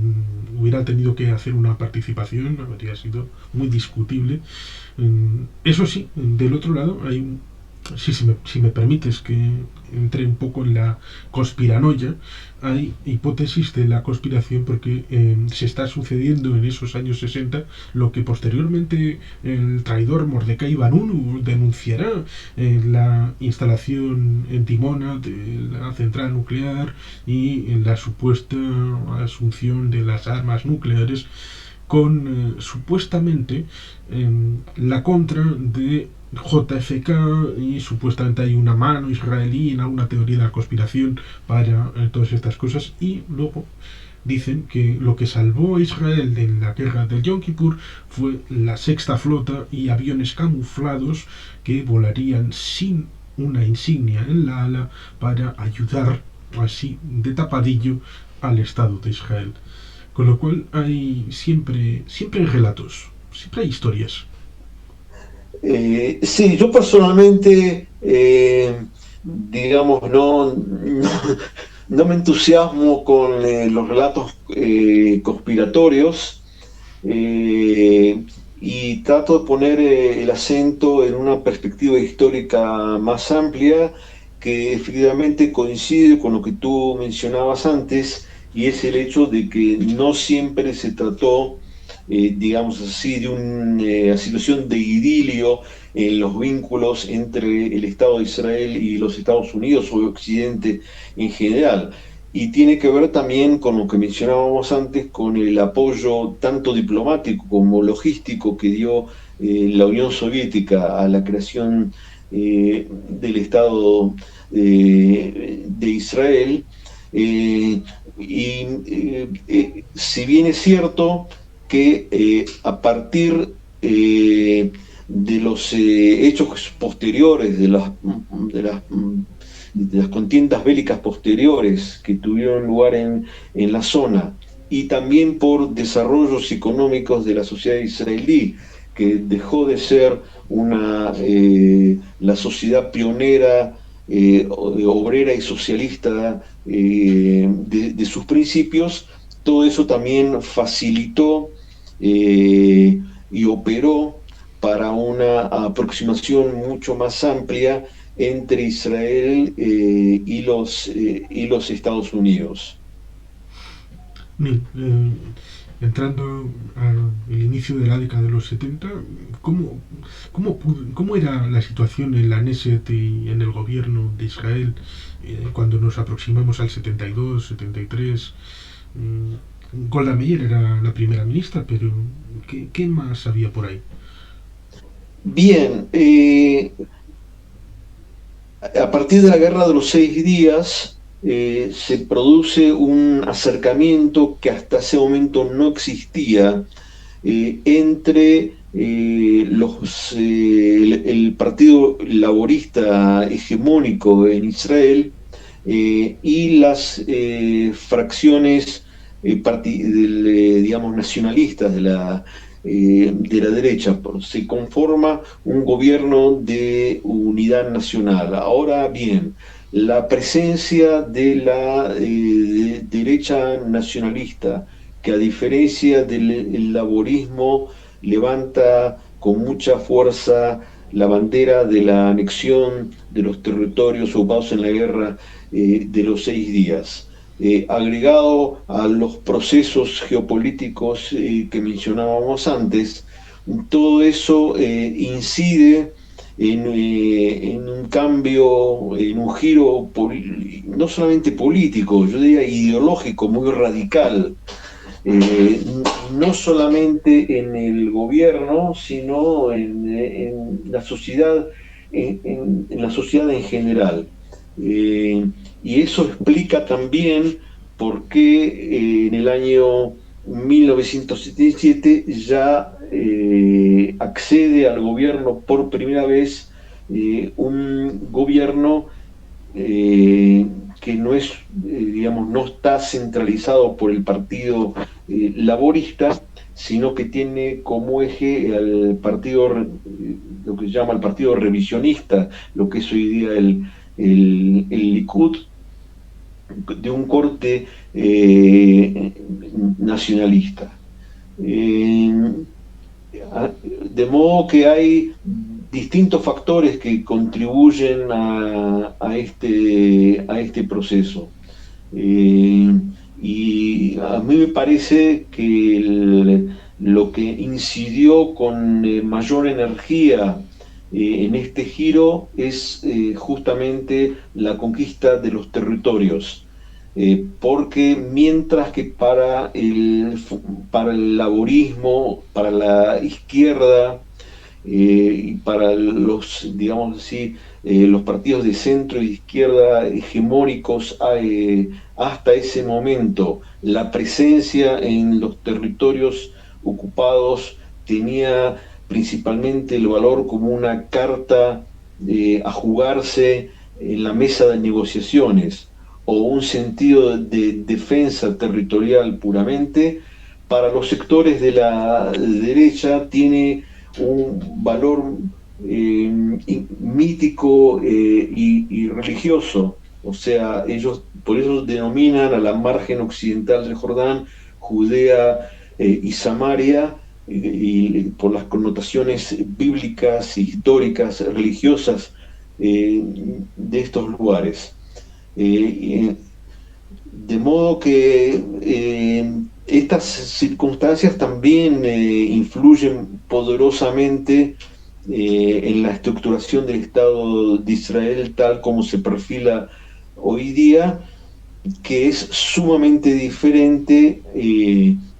hubiera tenido que hacer una participación habría sido muy discutible. Eso sí, del otro lado hay si me permites que entre un poco en la conspiranoia, hay hipótesis de la conspiración porque se está sucediendo en esos años 60 lo que posteriormente el traidor Mordecai Vanunu denunciará, la instalación en Dimona de la central nuclear y la supuesta asunción de las armas nucleares con supuestamente la contra de JFK, y supuestamente hay una mano israelí en alguna teoría de la conspiración para todas estas cosas, y luego dicen que lo que salvó a Israel en la guerra del Yom Kippur fue la sexta flota y aviones camuflados que volarían sin una insignia en la ala para ayudar así de tapadillo al Estado de Israel. Con lo cual hay siempre hay relatos, siempre hay historias. Sí, yo personalmente, digamos, no me entusiasmo con los relatos conspiratorios, y trato de poner el acento en una perspectiva histórica más amplia que efectivamente coincide con lo que tú mencionabas antes, y es el hecho de que no siempre se trató, digamos así, de una situación de idilio en los vínculos entre el Estado de Israel y los Estados Unidos o Occidente en general. Y tiene que ver también con lo que mencionábamos antes, con el apoyo tanto diplomático como logístico que dio la Unión Soviética a la creación del Estado de Israel. Si bien es cierto que a partir de los hechos posteriores, de las contiendas bélicas posteriores que tuvieron lugar en la zona, y también por desarrollos económicos de la sociedad israelí, que dejó de ser la sociedad pionera, obrera y socialista de sus principios. Todo eso también facilitó y operó para una aproximación mucho más amplia entre Israel y los Estados Unidos. Bien, entrando al inicio de la década de los 70, ¿cómo era la situación en la Knesset y en el gobierno de Israel cuando nos aproximamos al 72, 73? Golda Meir era la primera ministra, pero ¿qué más había por ahí? Bien, a partir de la Guerra de los 6 días se produce un acercamiento que hasta ese momento no existía entre el Partido Laborista hegemónico en Israel y las fracciones digamos, nacionalistas de la derecha. Se conforma un gobierno de unidad nacional. Ahora bien, la presencia de la derecha nacionalista, que a diferencia del laborismo levanta con mucha fuerza la bandera de la anexión de los territorios ocupados en la guerra de los 6 días. Agregado a los procesos geopolíticos que mencionábamos antes, todo eso incide en un cambio, en un giro no solamente político, yo diría ideológico muy radical, eh, no solamente en el gobierno, sino en la sociedad, en la sociedad en general. Y eso explica también por qué en el año 1977 ya accede al gobierno por primera vez un gobierno que no es, digamos, no está centralizado por el partido laborista, sino que tiene como eje al partido, lo que se llama el partido revisionista, lo que es hoy día el Likud, de un corte nacionalista. De modo que hay distintos factores que contribuyen a este proceso. Y a mí me parece que lo que incidió con mayor energía en este giro es justamente la conquista de los territorios. Porque mientras que para el laborismo, para la izquierda, y para los, digamos así, los partidos de centro y izquierda hegemónicos hasta ese momento, la presencia en los territorios ocupados tenía principalmente el valor como una carta a jugarse en la mesa de negociaciones o un sentido de defensa territorial puramente. Para los sectores de la derecha tiene un valor mítico y religioso. O sea, ellos por eso denominan a la margen occidental del Jordán Judea y Samaria, por las connotaciones bíblicas, históricas, religiosas de estos lugares. De modo que estas circunstancias también influyen poderosamente en la estructuración del Estado de Israel tal como se perfila hoy día, que es sumamente diferente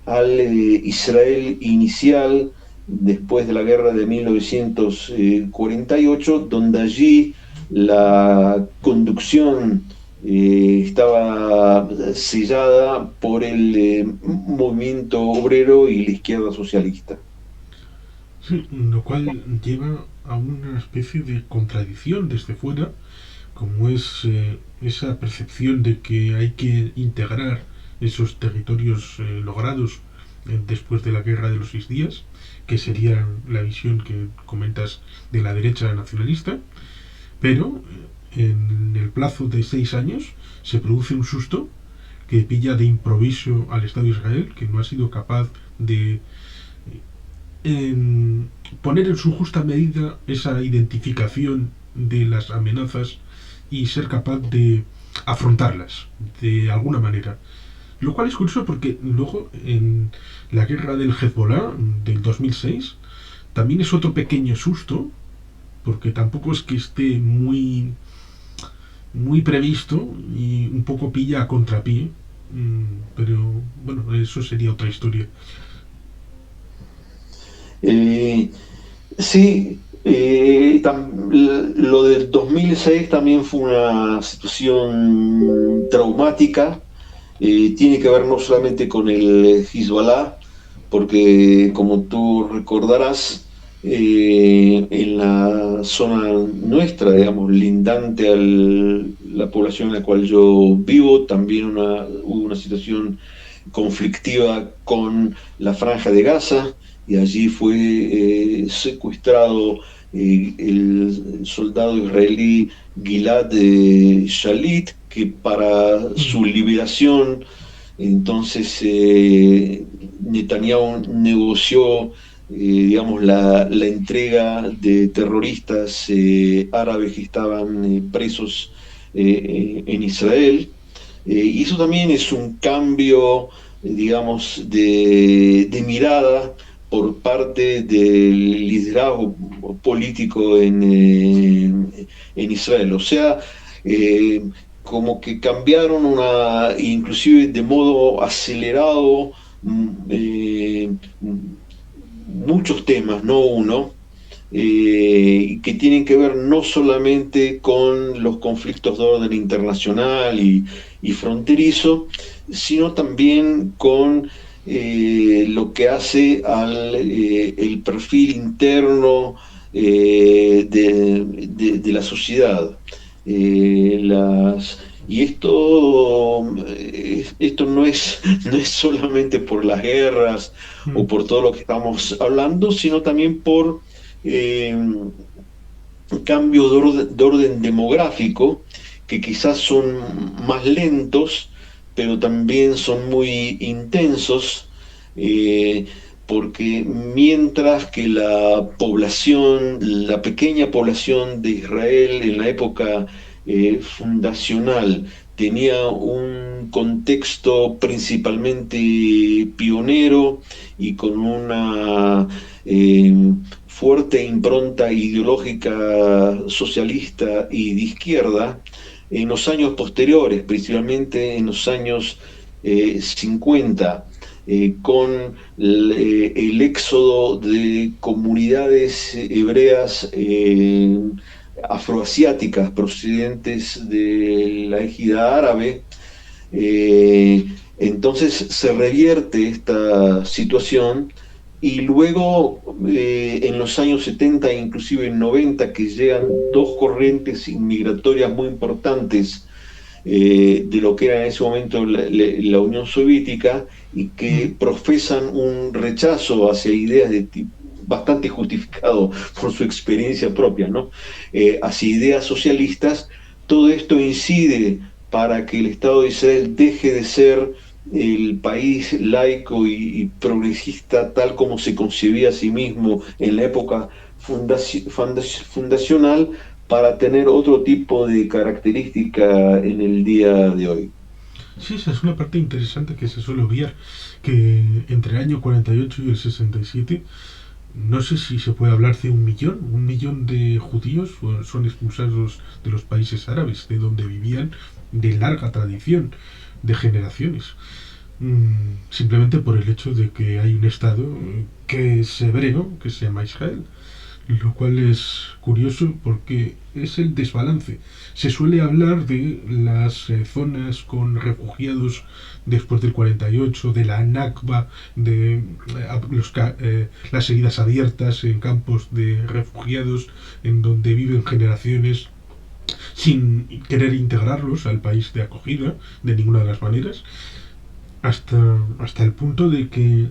al Israel inicial después de la guerra de 1948, donde allí la conducción estaba sellada por el movimiento obrero y la izquierda socialista. Sí, lo cual lleva a una especie de contradicción desde fuera, como es esa percepción de que hay que integrar esos territorios logrados después de la guerra de los 6 días, que sería la visión que comentas de la derecha nacionalista, pero en el plazo de 6 años se produce un susto que pilla de improviso al Estado de Israel, que no ha sido capaz de poner en su justa medida esa identificación de las amenazas y ser capaz de afrontarlas de alguna manera. Lo cual es curioso porque luego en la guerra del Hezbollah del 2006 también es otro pequeño susto, porque tampoco es que esté muy previsto y un poco pilla a contrapié, pero bueno, eso sería otra historia. Eh, sí, lo del 2006 también fue una situación traumática. Tiene que ver no solamente con el Hezbollah, porque como tú recordarás, en la zona nuestra, digamos, lindante a la población en la cual yo vivo, también hubo una situación conflictiva con la Franja de Gaza, y allí fue secuestrado el soldado israelí Gilad Shalit, que para Mm. su liberación, entonces Netanyahu negoció, digamos, la entrega de terroristas árabes que estaban presos en Israel. Y eso también es un cambio, digamos, de mirada por parte del liderazgo político en Israel. O sea, eh, como que cambiaron inclusive de modo acelerado, muchos temas, no uno, que tienen que ver no solamente con los conflictos de orden internacional y fronterizo, sino también con lo que hace al el perfil interno de la sociedad. Y esto no es solamente por las guerras o Mm. por todo lo que estamos hablando, sino también por eh, cambios de orden demográfico que quizás son más lentos, pero también son muy intensos, eh, porque mientras que la población, la pequeña población de Israel en la época fundacional tenía un contexto principalmente pionero y con una fuerte impronta ideológica socialista y de izquierda, en los años posteriores, principalmente en los años 50, con el éxodo de comunidades hebreas afroasiáticas procedentes de la égida árabe. Entonces se revierte esta situación y luego en los años 70 e inclusive en 90 que llegan dos corrientes inmigratorias muy importantes de lo que era en ese momento la Unión Soviética y Mm. que profesan un rechazo hacia ideas bastante justificado por su experiencia propia, ¿no? Hacia ideas socialistas. Todo esto incide para que el Estado de Israel deje de ser el país laico y progresista tal como se concebía a sí mismo en la época fundacional, para tener otro tipo de característica en el día de hoy. Sí, esa es una parte interesante que se suele obviar, que entre el año 48 y el 67, no sé si se puede hablar de un millón de judíos son expulsados de los países árabes, de donde vivían de larga tradición, de generaciones. Simplemente por el hecho de que hay un Estado que es hebreo, que se llama Israel, lo cual es curioso porque es el desbalance. Se suele hablar de las zonas con refugiados después del 48, de la Nakba, de las heridas abiertas en campos de refugiados en donde viven generaciones sin querer integrarlos al país de acogida de ninguna de las maneras, hasta el punto de que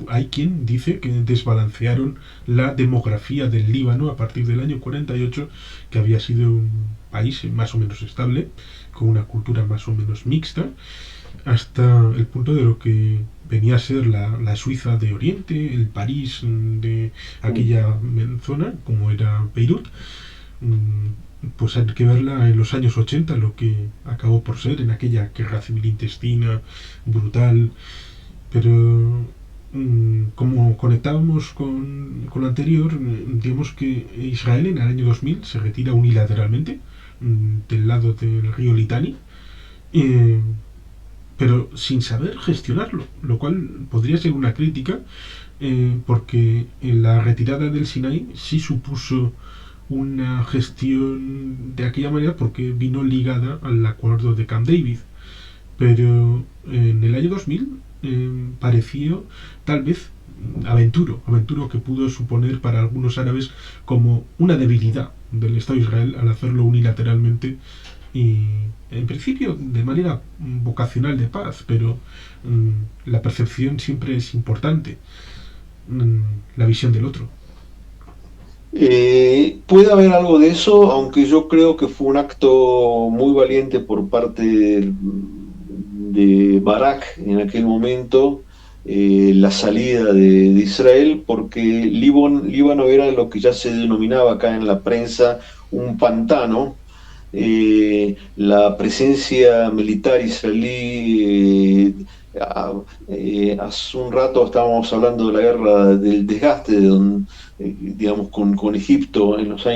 hay quien dice que desbalancearon la demografía del Líbano a partir del año 48, que había sido un país más o menos estable, con una cultura más o menos mixta, hasta el punto de lo que venía a ser la Suiza de Oriente, el París de aquella zona, como era Beirut. Pues hay que verla en los años 80, lo que acabó por ser en aquella guerra civil intestina brutal. Pero como conectábamos con lo anterior, digamos que Israel en el año 2000 se retira unilateralmente del lado del río Litani, eh, pero sin saber gestionarlo, lo cual podría ser una crítica, porque en la retirada del Sinaí sí supuso una gestión de aquella manera porque vino ligada al acuerdo de Camp David. Pero en el año 2000 pareció tal vez aventuro que pudo suponer para algunos árabes como una debilidad del Estado de Israel al hacerlo unilateralmente y en principio de manera vocacional de paz, pero la percepción siempre es importante. la visión del otro. Puede haber algo de eso, aunque yo creo que fue un acto muy valiente por parte de Barak en aquel momento, la salida de Israel, porque Líbano era lo que ya se denominaba acá en la prensa un pantano. La presencia militar israelí, hace un rato estábamos hablando de la guerra del desgaste, digamos, con Egipto en los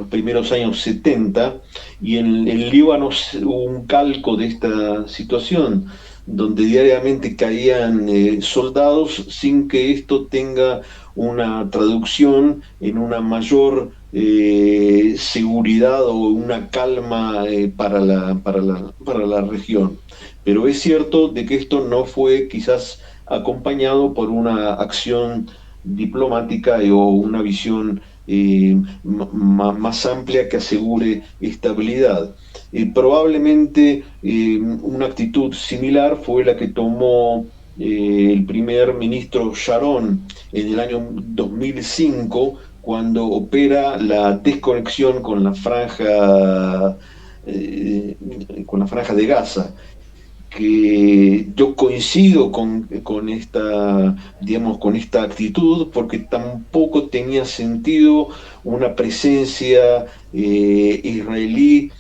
primeros años 70, y en Líbano hubo un calco de esta situación, donde diariamente caían soldados sin que esto tenga una traducción en una mayor seguridad o una calma para la región. Pero es cierto de que esto no fue quizás acompañado por una acción diplomática o una visión más amplia que asegure estabilidad. Probablemente una actitud similar fue la que tomó el primer ministro Sharon en el año 2005, cuando opera la desconexión con la franja de Gaza, que yo coincido con esta, digamos, con esta actitud, porque tampoco tenía sentido una presencia israelí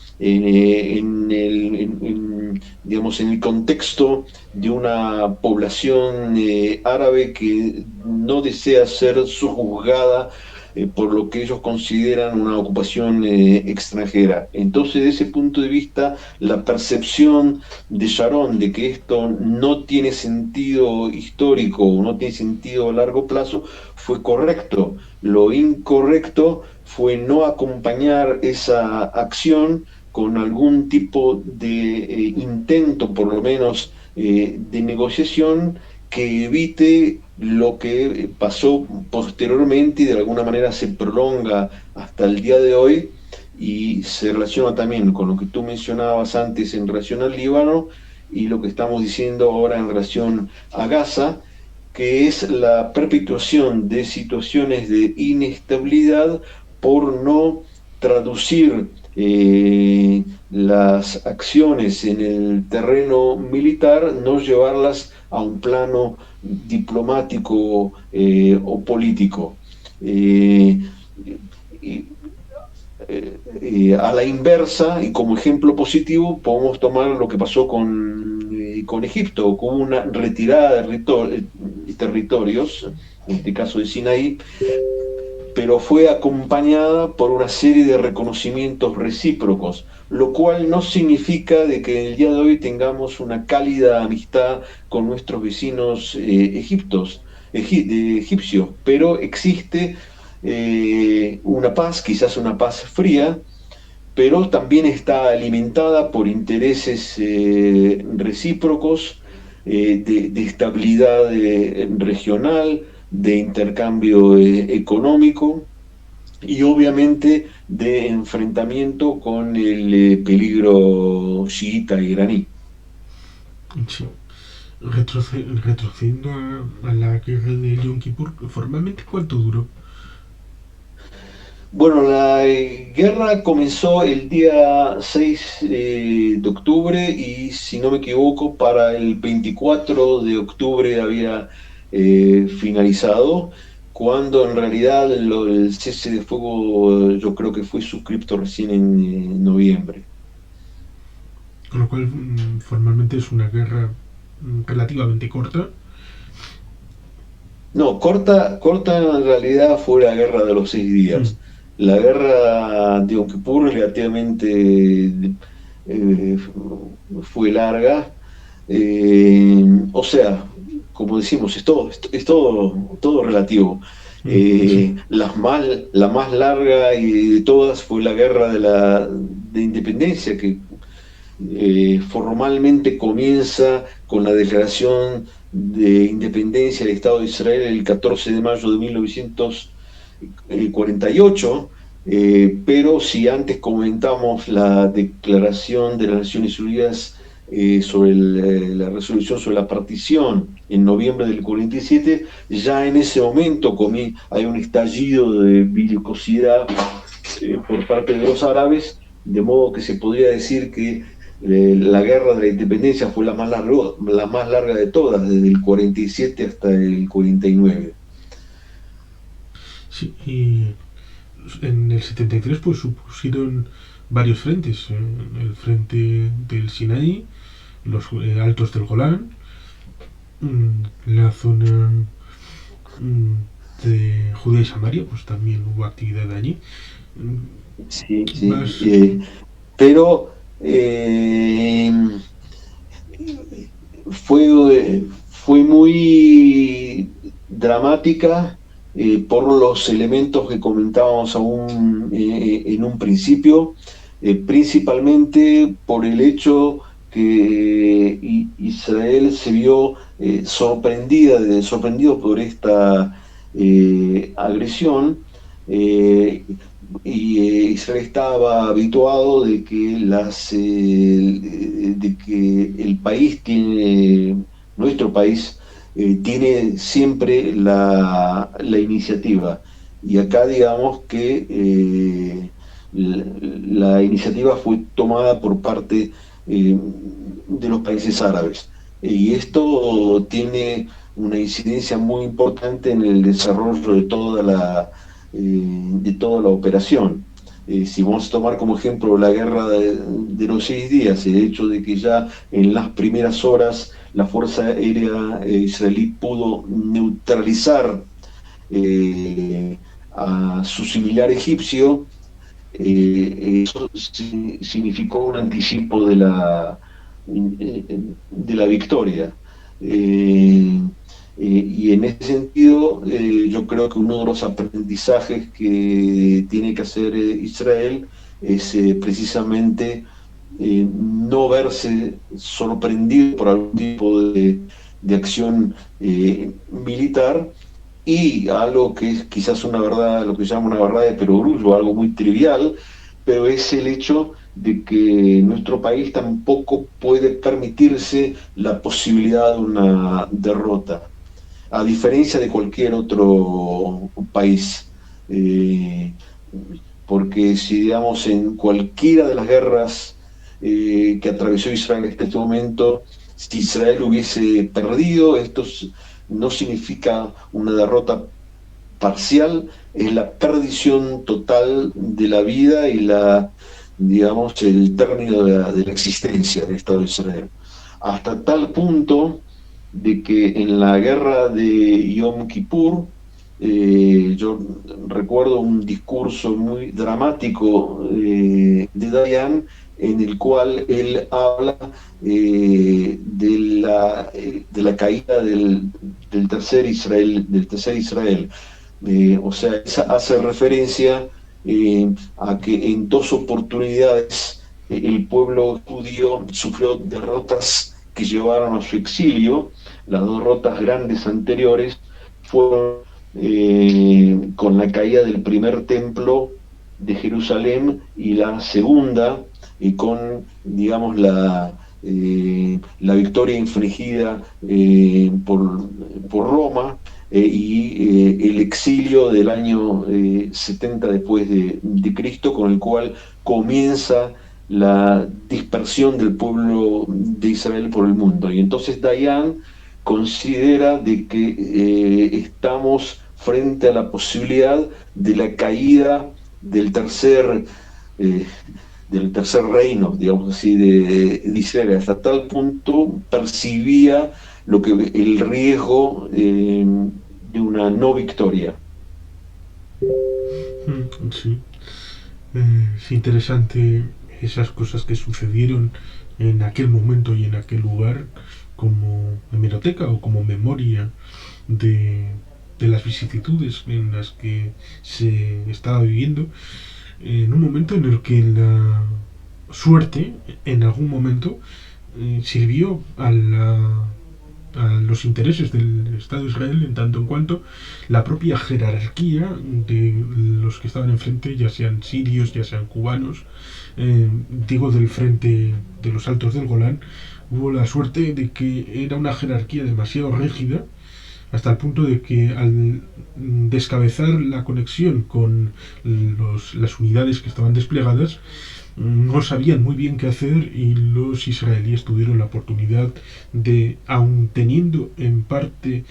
digamos, en el contexto de una población árabe que no desea ser sojuzgada por lo que ellos consideran una ocupación extranjera. Entonces, desde ese punto de vista, la percepción de Sharon de que esto no tiene sentido histórico, no tiene sentido a largo plazo, fue correcto. Lo incorrecto fue no acompañar esa acción con algún tipo de intento, por lo menos, de negociación que evite lo que pasó posteriormente y de alguna manera se prolonga hasta el día de hoy, y se relaciona también con lo que tú mencionabas antes en relación al Líbano y lo que estamos diciendo ahora en relación a Gaza, que es la perpetuación de situaciones de inestabilidad por no traducir las acciones en el terreno militar, no llevarlas a un plano diplomático o político. Eh, y, a la inversa, y como ejemplo positivo, podemos tomar lo que pasó con Egipto, con una retirada de territorios, en este caso de Sinaí, pero fue acompañada por una serie de reconocimientos recíprocos, lo cual no significa de que en el día de hoy tengamos una cálida amistad con nuestros vecinos egipcios, pero existe una paz, quizás una paz fría, pero también está alimentada por intereses recíprocos, de estabilidad regional, de intercambio económico y obviamente de enfrentamiento con el peligro chiita iraní. Sí. Retrocediendo a la guerra de Yom Kippur, formalmente, ¿cuánto duró? Bueno, la guerra comenzó el día 6 de octubre y, si no me equivoco, para el 24 de octubre había finalizado, cuando en realidad el cese de fuego yo creo que fue suscripto recién en noviembre. Con lo cual, formalmente es una guerra relativamente corta. No, corta en realidad fue la guerra de los 6 días. La guerra de Yom Kippur relativamente eh, fue larga. O sea, como decimos, todo relativo. Sí. La más larga y de todas fue la guerra de independencia, que formalmente comienza con la declaración de independencia del Estado de Israel el 14 de mayo de 1948, pero si antes comentamos la declaración de las Naciones Unidas sobre la resolución sobre la partición en noviembre del 47, ya en ese momento hay un estallido de belicosidad por parte de los árabes, de modo que se podría decir que la guerra de la independencia fue la más larga de todas, desde el 47 hasta el 49. Sí, y en el 73 pues supusieron varios frentes. El frente del Sinaí, los altos del Golán, la zona de Judea y Samaria, pues también hubo actividad allí. Sí, sí. Más. Pero fue muy dramática por los elementos que comentábamos aún en un principio, principalmente por el hecho que Israel se vio sorprendido por esta agresión. eh, Israel estaba habituado de que el país tiene, nuestro país, tiene siempre la iniciativa. Y acá digamos que la iniciativa fue tomada por parte de los países árabes. Y esto tiene una incidencia muy importante en el desarrollo de toda la operación. Si vamos a tomar como ejemplo la guerra de los 6 días, el hecho de que ya en las primeras horas la Fuerza Aérea Israelí pudo neutralizar a su similar egipcio, eso significó un anticipo de la victoria. Eh, y en ese sentido, yo creo que uno de los aprendizajes que tiene que hacer Israel es precisamente no verse sorprendido por algún tipo de acción militar, y algo que es quizás una verdad, lo que se llama una verdad de perogrullo, algo muy trivial, pero es el hecho de que nuestro país tampoco puede permitirse la posibilidad de una derrota, a diferencia de cualquier otro país. Eh, Porque si, digamos, en cualquiera de las guerras que atravesó Israel hasta este momento, si Israel hubiese perdido, no significa una derrota parcial, es la perdición total de la vida y digamos, el término de la existencia del Estado de Israel. Hasta tal punto de que en la guerra de Yom Kippur, yo recuerdo un discurso muy dramático de Dayan, en el cual él habla de la caída del tercer Israel. O sea, hace referencia a que en 2 oportunidades el pueblo judío sufrió derrotas que llevaron a su exilio. Las 2 derrotas grandes anteriores fueron con la caída del primer templo de Jerusalén, y la segunda con, digamos, la victoria infligida por Roma, y el exilio del año 70 después de Cristo, con el cual comienza la dispersión del pueblo de Israel por el mundo. Y entonces Dayan considera de que estamos frente a la posibilidad de la caída del tercer, eh, del tercer reino, digamos así, de Israel. Hasta tal punto percibía el riesgo de una no victoria. Sí. Es interesante esas cosas que sucedieron en aquel momento y en aquel lugar como hemeroteca o como memoria de, de las vicisitudes en las que se estaba viviendo, en un momento en el que la suerte en algún momento sirvió a la a los intereses del Estado de Israel, en tanto en cuanto la propia jerarquía de los que estaban enfrente, ya sean sirios, ya sean cubanos, digo del frente de los Altos del Golán, hubo la suerte de que era una jerarquía demasiado rígida, hasta el punto de que al descabezar la conexión con las unidades que estaban desplegadas, no sabían muy bien qué hacer, y los israelíes tuvieron la oportunidad de, aun teniendo en parte,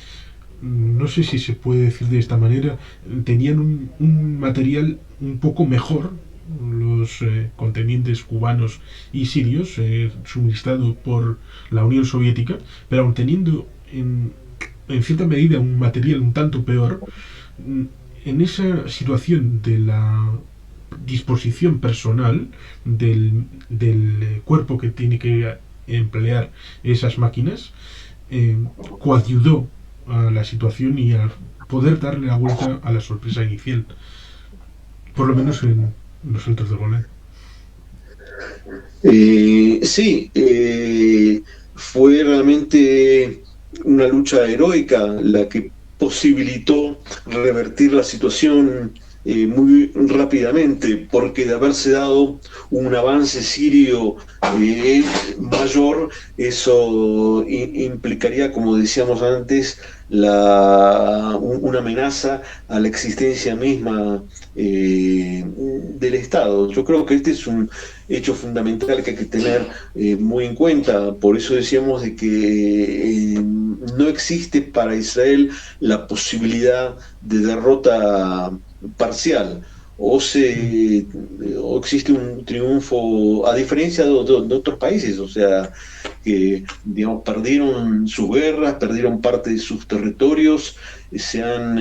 no sé si se puede decir de esta manera, tenían un material un poco mejor, los contendientes cubanos y sirios, suministrado por la Unión Soviética, pero aun teniendo en cierta medida un material un tanto peor, en esa situación de la disposición personal del cuerpo que tiene que emplear esas máquinas, coadyudó a la situación y a poder darle la vuelta a la sorpresa inicial, por lo menos en los Altos de Golán. Sí, fue realmente una lucha heroica la que posibilitó revertir la situación muy rápidamente, porque de haberse dado un avance sirio mayor, eso implicaría, como decíamos antes, una amenaza a la existencia misma del Estado. Yo creo que este es un hecho fundamental que hay que tener muy en cuenta. Por eso decíamos de que no existe para Israel la posibilidad de derrota parcial. O existe un triunfo, a diferencia de otros países, o sea, que digamos, perdieron sus guerras, perdieron parte de sus territorios, se han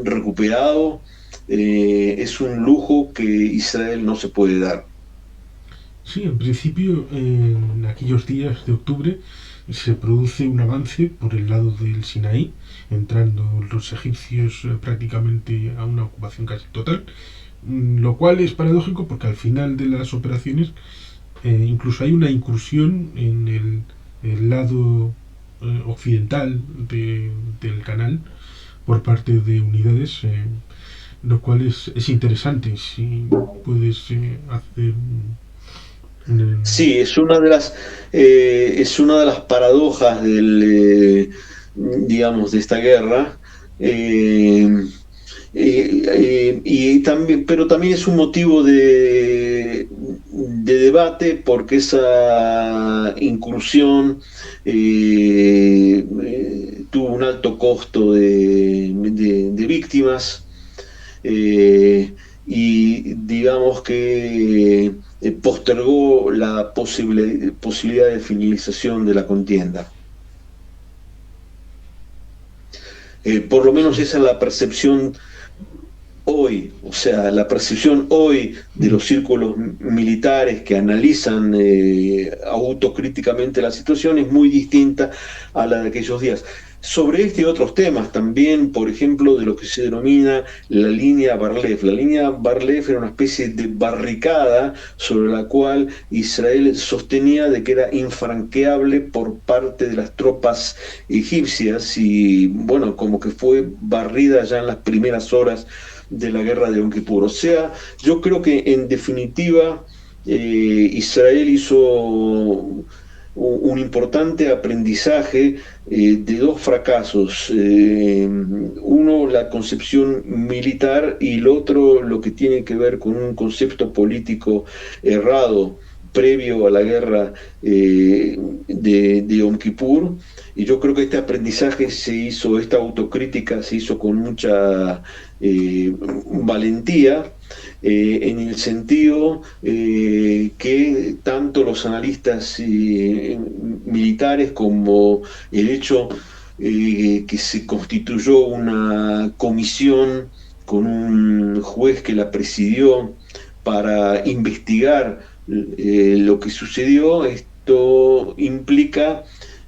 recuperado. Es un lujo que Israel no se puede dar. Sí, en principio, en aquellos días de octubre se produce un avance por el lado del Sinaí, entrando los egipcios prácticamente a una ocupación casi total, lo cual es paradójico porque al final de las operaciones incluso hay una incursión en el lado occidental del canal por parte de unidades, lo cual es interesante si puedes hacer Sí, es una de las paradojas digamos, de esta guerra. eh, y también, pero también es un motivo de debate porque esa incursión tuvo un alto costo de víctimas, y digamos que postergó la posibilidad de finalización de la contienda. Por lo menos sí. esa es la percepción hoy, o sea, la percepción hoy de los círculos militares que analizan autocríticamente la situación es muy distinta a la de aquellos días. Sobre este y otros temas también, por ejemplo, de lo que se denomina la línea Bar-Lev. La línea Bar-Lev era una especie de barricada sobre la cual Israel sostenía de que era infranqueable por parte de las tropas egipcias, y bueno, como que fue barrida ya en las primeras horas de la guerra de Yom Kippur. O sea, yo creo que en definitiva Israel hizo un importante aprendizaje de dos fracasos. Uno, la concepción militar, y el otro, lo que tiene que ver con un concepto político errado previo a la guerra de Yom Kippur. Y yo creo que este aprendizaje se hizo, esta autocrítica se hizo con mucha valentía, en el sentido que tanto los analistas militares como el hecho que se constituyó una comisión con un juez que la presidió para investigar lo que sucedió, esto implica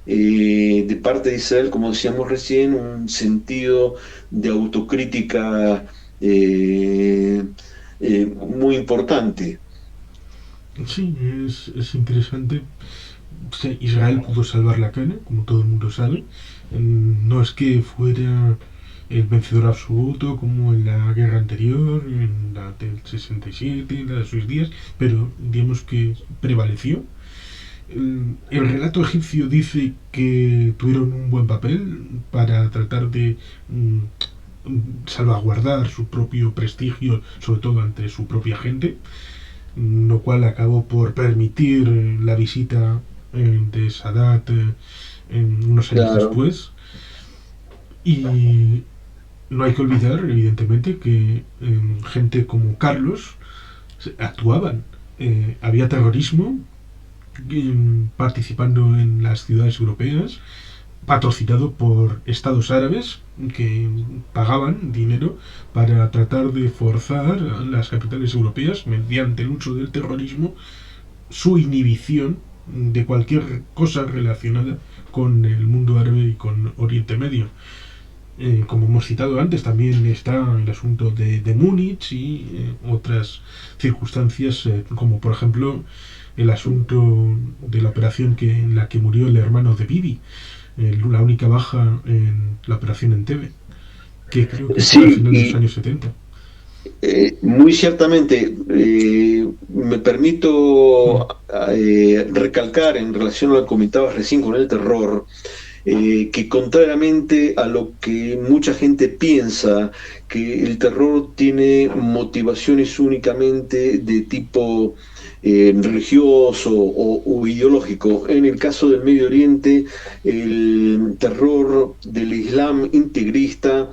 de parte de Israel, como decíamos recién, un sentido de autocrítica muy importante. Sí, es interesante Israel pudo salvar la cara, como todo el mundo sabe. No es que fuera el vencedor absoluto como en la guerra anterior, en la del 67, en la de sus días, pero digamos que prevaleció. El relato egipcio dice que tuvieron un buen papel para tratar de salvaguardar su propio prestigio, sobre todo ante su propia gente, lo cual acabó por permitir la visita de Sadat unos años Claro. después. Y no hay que olvidar, evidentemente, que gente como Carlos actuaban. Había terrorismo participando en las ciudades europeas, patrocinado por estados árabes que pagaban dinero para tratar de forzar a las capitales europeas, mediante el uso del terrorismo, su inhibición de cualquier cosa relacionada con el mundo árabe y con Oriente Medio. Como hemos citado antes, también está el asunto de Múnich y otras circunstancias, como por ejemplo el asunto de la operación en la que murió el hermano de Bibi, la única baja en la operación Entebbe, que creo que fue a Sí, final de los y años 70. muy ciertamente, me permito recalcar en relación a lo que comentabas recién con el terror, que contrariamente a lo que mucha gente piensa, que el terror tiene motivaciones únicamente de tipo religioso o ideológico. En el caso del Medio Oriente, el terror del Islam integrista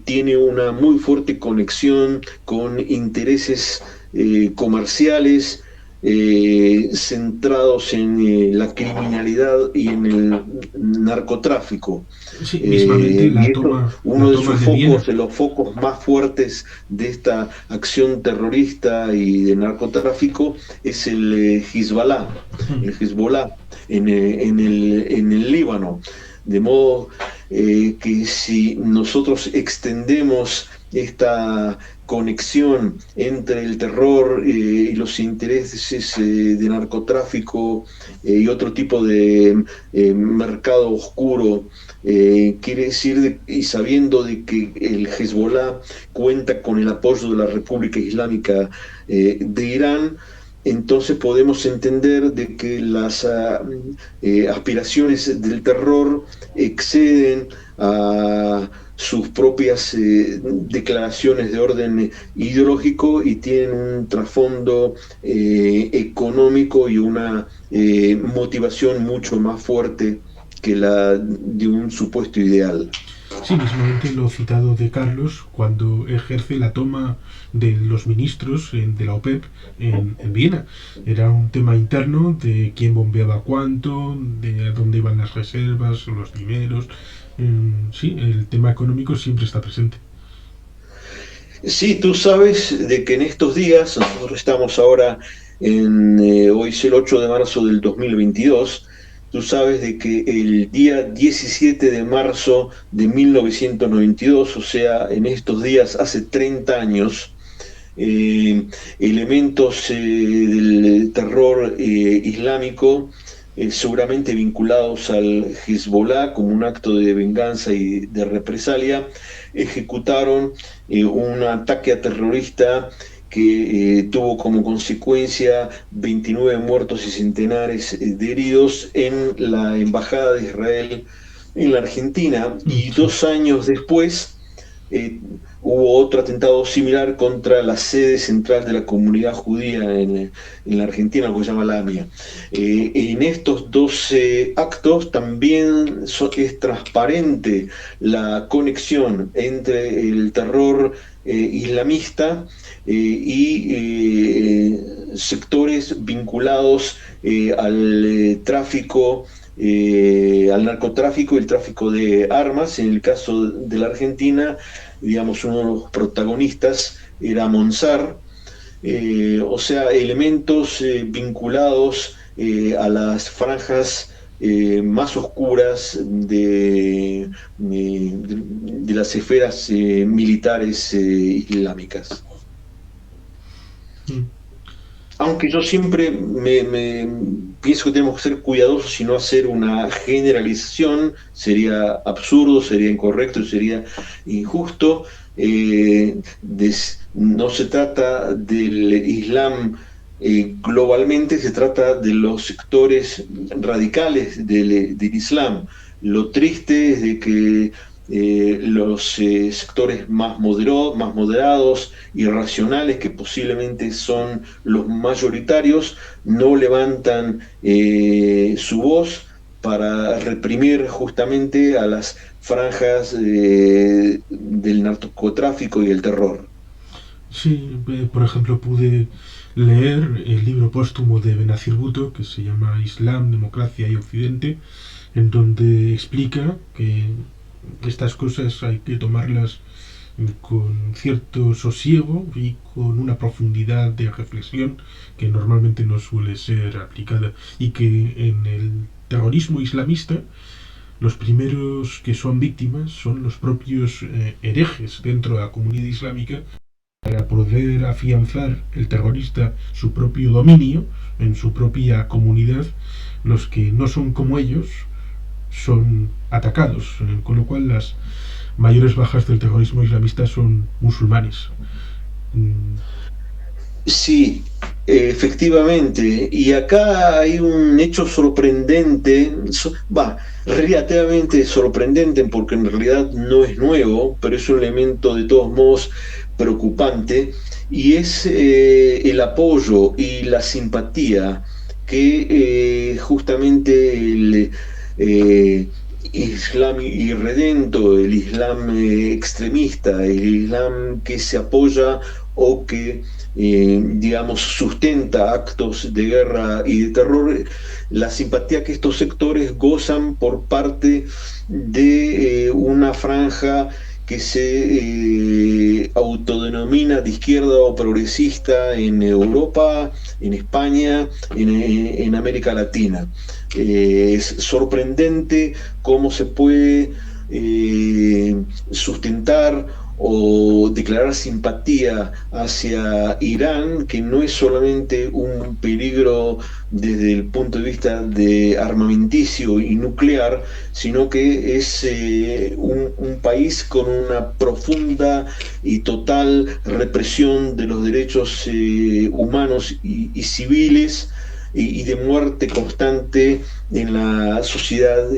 tiene una muy fuerte conexión con intereses comerciales, centrados en la criminalidad y en el narcotráfico. Sí, mismamente Y esto, la uno de toma sus de focos, Viena. de los focos más fuertes de esta acción terrorista y de narcotráfico, es el el Hezbollah en el Líbano. De modo que si nosotros extendemos esta conexión entre el terror y los intereses de narcotráfico y otro tipo de mercado oscuro, quiere decir, y sabiendo de que el Hezbollah cuenta con el apoyo de la República Islámica de Irán, entonces podemos entender de que las aspiraciones del terror exceden a sus propias declaraciones de orden ideológico y tienen un trasfondo económico y una motivación mucho más fuerte que la de un supuesto ideal. Sí, mismamente lo citado de Carlos cuando ejerce la toma de los ministros de la OPEP en Viena. Era un tema interno de quién bombeaba cuánto, de dónde iban las reservas, los dineros. Sí, el tema económico siempre está presente. Sí, tú sabes de que en estos días, nosotros estamos ahora hoy es el 8 de marzo del 2022. Tú sabes de que el día 17 de marzo de 1992, o sea, en estos días hace 30 años, elementos del terror islámico, seguramente vinculados al Hezbollah como un acto de venganza y de represalia, ejecutaron un ataque terrorista que tuvo como consecuencia 29 muertos y centenares de heridos en la Embajada de Israel en la Argentina. Y Sí. 2 años después eh, hubo otro atentado similar contra la sede central de la comunidad judía en la Argentina, lo que se llama la AMIA. En estos 12 actos también es transparente la conexión entre el terror islamista y sectores vinculados al tráfico, al narcotráfico y el tráfico de armas. En el caso de la Argentina, digamos, uno de los protagonistas era Monsar, o sea, elementos vinculados a las franjas más oscuras de las esferas militares islámicas. Mm. Aunque yo siempre pienso que tenemos que ser cuidadosos y no hacer una generalización, sería absurdo, sería incorrecto y sería injusto. No se trata del Islam globalmente, se trata de los sectores radicales del Islam. Lo triste es de que los sectores más moderados y racionales, que posiblemente son los mayoritarios, no levantan su voz para reprimir justamente a las franjas del narcotráfico y el terror. Sí, por ejemplo, pude leer el libro póstumo de Benazir Bhutto que se llama Islam, Democracia y Occidente, en donde explica que estas cosas hay que tomarlas con cierto sosiego y con una profundidad de reflexión que normalmente no suele ser aplicada, y que en el terrorismo islamista los primeros que son víctimas son los propios herejes dentro de la comunidad islámica, para poder afianzar el terrorista su propio dominio en su propia comunidad. Los que no son como ellos son atacados, con lo cual las mayores bajas del terrorismo islamista son musulmanes. Mm. Sí, efectivamente. Y acá hay un hecho sorprendente, relativamente sorprendente, porque en realidad no es nuevo, pero es un elemento de todos modos preocupante, y es el apoyo y la simpatía que justamente el eh, Islam irredento, el Islam extremista, el Islam que se apoya o que digamos, sustenta actos de guerra y de terror, la simpatía que estos sectores gozan por parte de una franja que se autodenomina de izquierda o progresista en Europa, en España, en América Latina. Es sorprendente cómo se puede sustentar o declarar simpatía hacia Irán, que no es solamente un peligro desde el punto de vista de armamenticio y nuclear, sino que es un país con una profunda y total represión de los derechos humanos y civiles, y de muerte constante en la sociedad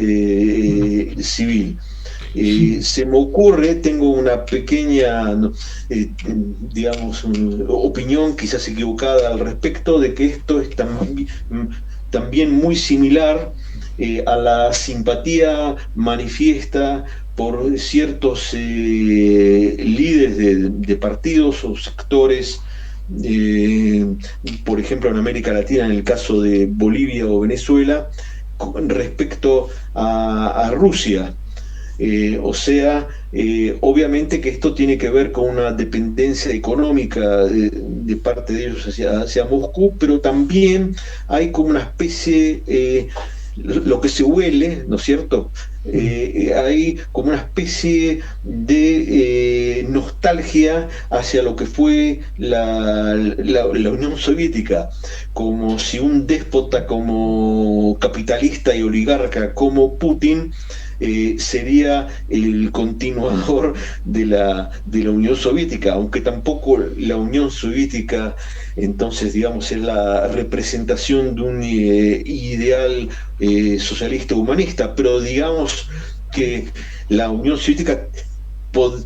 civil. Sí, Se me ocurre, tengo una pequeña, digamos, opinión quizás equivocada al respecto, de que esto es también muy similar a la simpatía manifiesta por ciertos líderes de partidos o sectores, eh, por ejemplo en América Latina, en el caso de Bolivia o Venezuela, con respecto a Rusia. Obviamente que esto tiene que ver con una dependencia económica de parte de ellos hacia Moscú, pero también hay como una especie, lo que se huele, ¿no es cierto? Hay como una especie de nostalgia hacia lo que fue la Unión Soviética, como si un déspota como capitalista y oligarca como Putin sería el continuador de la Unión Soviética, aunque tampoco la Unión Soviética entonces digamos es la representación de un ideal socialista humanista, pero digamos que la Unión Soviética, pod,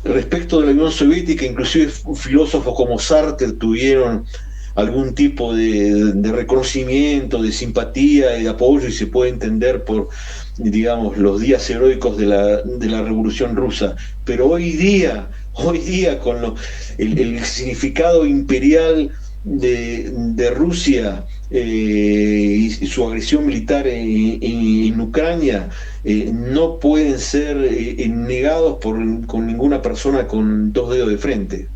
respecto de la Unión Soviética, inclusive filósofos como Sartre tuvieron algún tipo de reconocimiento, de simpatía y de apoyo, y se puede entender por, digamos, los días heroicos de la Revolución Rusa. Pero hoy día con el significado imperial de Rusia y su agresión militar en Ucrania, no pueden ser negados con ninguna persona con dos dedos de frente.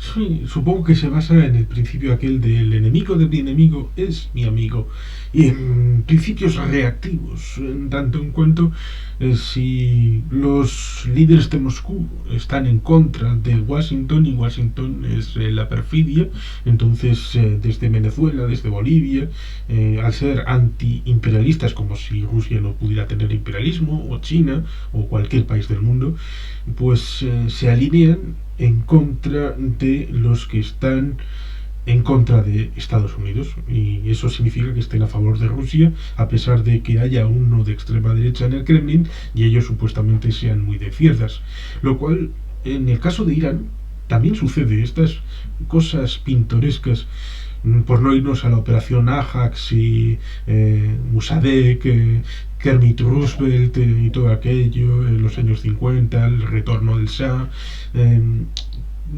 Sí, supongo que se basa en el principio aquel del enemigo de mi enemigo es mi amigo y en principios reactivos, en tanto en cuanto si los líderes de Moscú están en contra de Washington y Washington es la perfidia, entonces desde Venezuela, desde Bolivia, al ser anti-imperialistas, como si Rusia no pudiera tener imperialismo, o China, o cualquier país del mundo, pues se alinean en contra de los que están en contra de Estados Unidos, y eso significa que estén a favor de Rusia a pesar de que haya uno de extrema derecha en el Kremlin y ellos supuestamente sean muy de izquierdas, lo cual en el caso de Irán también sucede. Estas cosas pintorescas, por no irnos a la operación Ajax y Mossadegh, Kermit Roosevelt y todo aquello, en los años 50, el retorno del Shah. eh,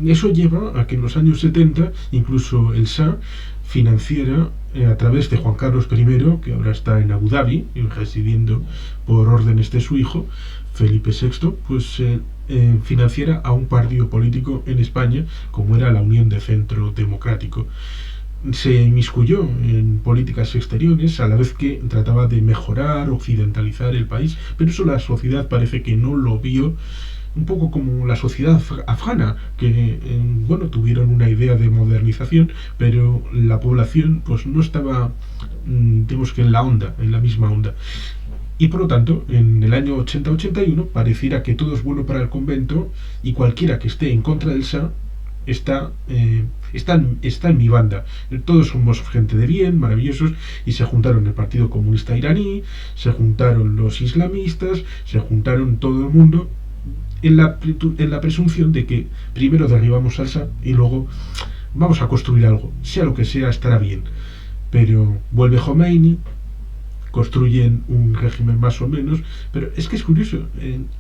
Eso lleva a que en los años 70 incluso el Shah financiera a través de Juan Carlos I, que ahora está en Abu Dhabi, residiendo por órdenes de su hijo, Felipe VI, pues financiera a un partido político en España, como era la Unión de Centro Democrático. Se inmiscuyó en políticas exteriores a la vez que trataba de mejorar, occidentalizar el país, pero eso la sociedad parece que no lo vio, un poco como la sociedad afgana, que bueno, tuvieron una idea de modernización, pero la población pues no estaba, digamos que en la onda, en la misma onda. Y por lo tanto, en el año 80-81 pareciera que todo es bueno para el convento y cualquiera que esté en contra del Shah está en mi banda. Todos somos gente de bien, maravillosos, y se juntaron el Partido Comunista Iraní, se juntaron los islamistas, se juntaron todo el mundo en la presunción de que primero derribamos al Shah y luego vamos a construir algo, sea lo que sea, estará bien. Pero vuelve Khomeini, construyen un régimen más o menos, pero es que es curioso,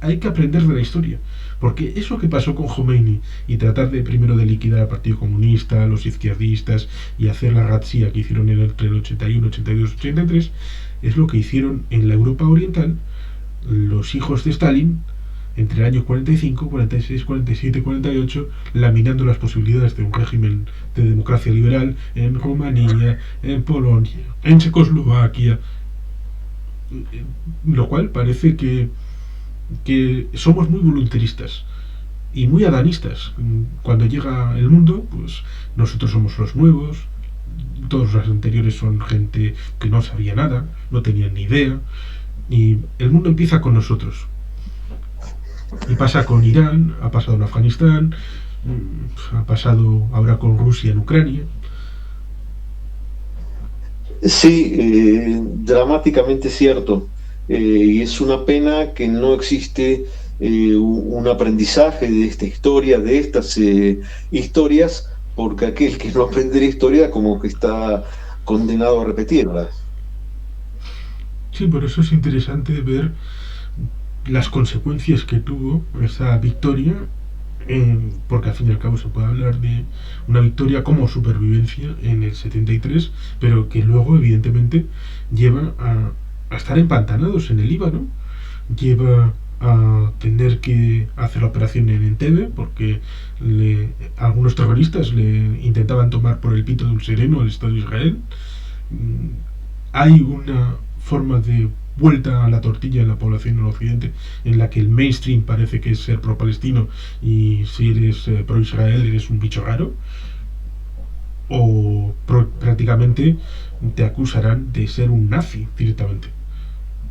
hay que aprender de la historia, porque eso que pasó con Khomeini y tratar de primero de liquidar al Partido Comunista, a los izquierdistas y hacer la razzia que hicieron entre el 81, 82, 83, es lo que hicieron en la Europa Oriental los hijos de Stalin entre el año 45, 46, 47, 48, laminando las posibilidades de un régimen de democracia liberal en Rumanía, en Polonia, en Checoslovaquia, lo cual parece que somos muy voluntaristas y muy adanistas. Cuando llega el mundo, pues nosotros somos los nuevos, todos los anteriores son gente que no sabía nada, no tenían ni idea, y el mundo empieza con nosotros. Y pasa con Irán, ha pasado en Afganistán, ha pasado ahora con Rusia en Ucrania. Sí, dramáticamente cierto. Y es una pena que no existe un aprendizaje de esta historia, de estas historias, porque aquel que no aprende la historia como que está condenado a repetirla. Sí, por eso es interesante ver las consecuencias que tuvo esa victoria, porque al fin y al cabo se puede hablar de una victoria como supervivencia en el 73, pero que luego evidentemente lleva a estar empantanados en el Líbano, lleva a tener que hacer la operación en Entebbe porque algunos terroristas le intentaban tomar por el pito de un sereno al Estado de Israel. Hay una forma de vuelta a la tortilla en la población en Occidente, en la que el mainstream parece que es ser pro-palestino y si eres pro-Israel eres un bicho raro, o prácticamente te acusarán de ser un nazi directamente,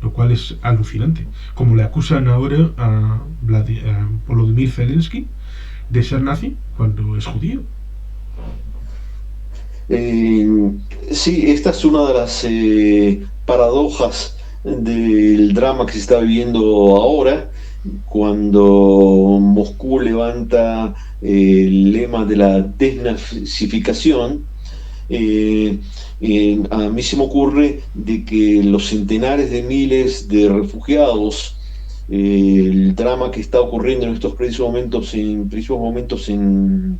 lo cual es alucinante. Como le acusan ahora a Volodymyr Zelensky de ser nazi cuando es judío. Eh, sí, esta es una de las paradojas del drama que se está viviendo ahora, cuando Moscú levanta el lema de la desnazificación. eh, a mí se me ocurre de que los centenares de miles de refugiados, el drama que está ocurriendo en estos precisos momentos en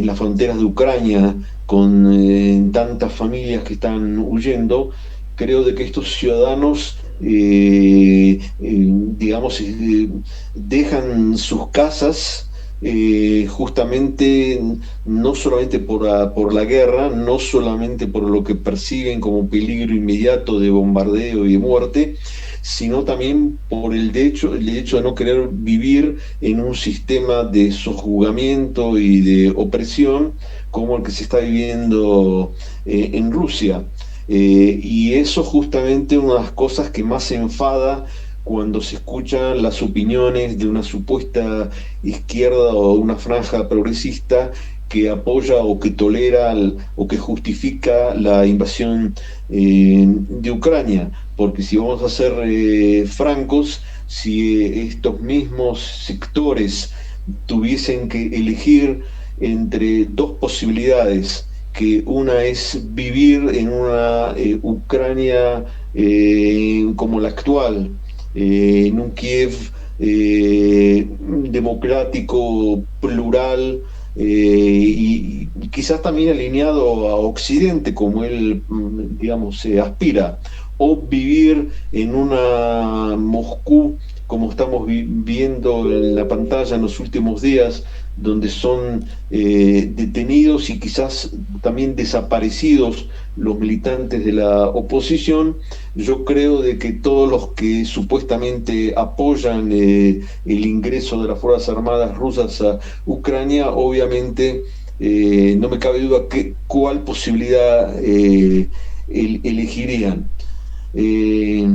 las fronteras de Ucrania, con tantas familias que están huyendo, creo de que estos ciudadanos, digamos, dejan sus casas justamente no solamente por la guerra, no solamente por lo que perciben como peligro inmediato de bombardeo y de muerte, sino también por el hecho de no querer vivir en un sistema de sojuzgamiento y de opresión como el que se está viviendo en Rusia. Y eso justamente una de las cosas que más enfada cuando se escuchan las opiniones de una supuesta izquierda o una franja progresista que apoya o que tolera o que justifica la invasión de Ucrania. Porque si vamos a ser francos, si estos mismos sectores tuviesen que elegir entre dos posibilidades, que una es vivir en una Ucrania como la actual, en un Kiev democrático, plural, y quizás también alineado a Occidente, como él, digamos, se aspira, o vivir en una Moscú, como estamos viendo en la pantalla en los últimos días, donde son detenidos y quizás también desaparecidos los militantes de la oposición. Yo creo de que todos los que supuestamente apoyan el ingreso de las Fuerzas Armadas rusas a Ucrania, obviamente no me cabe duda cuál posibilidad elegirían. Eh,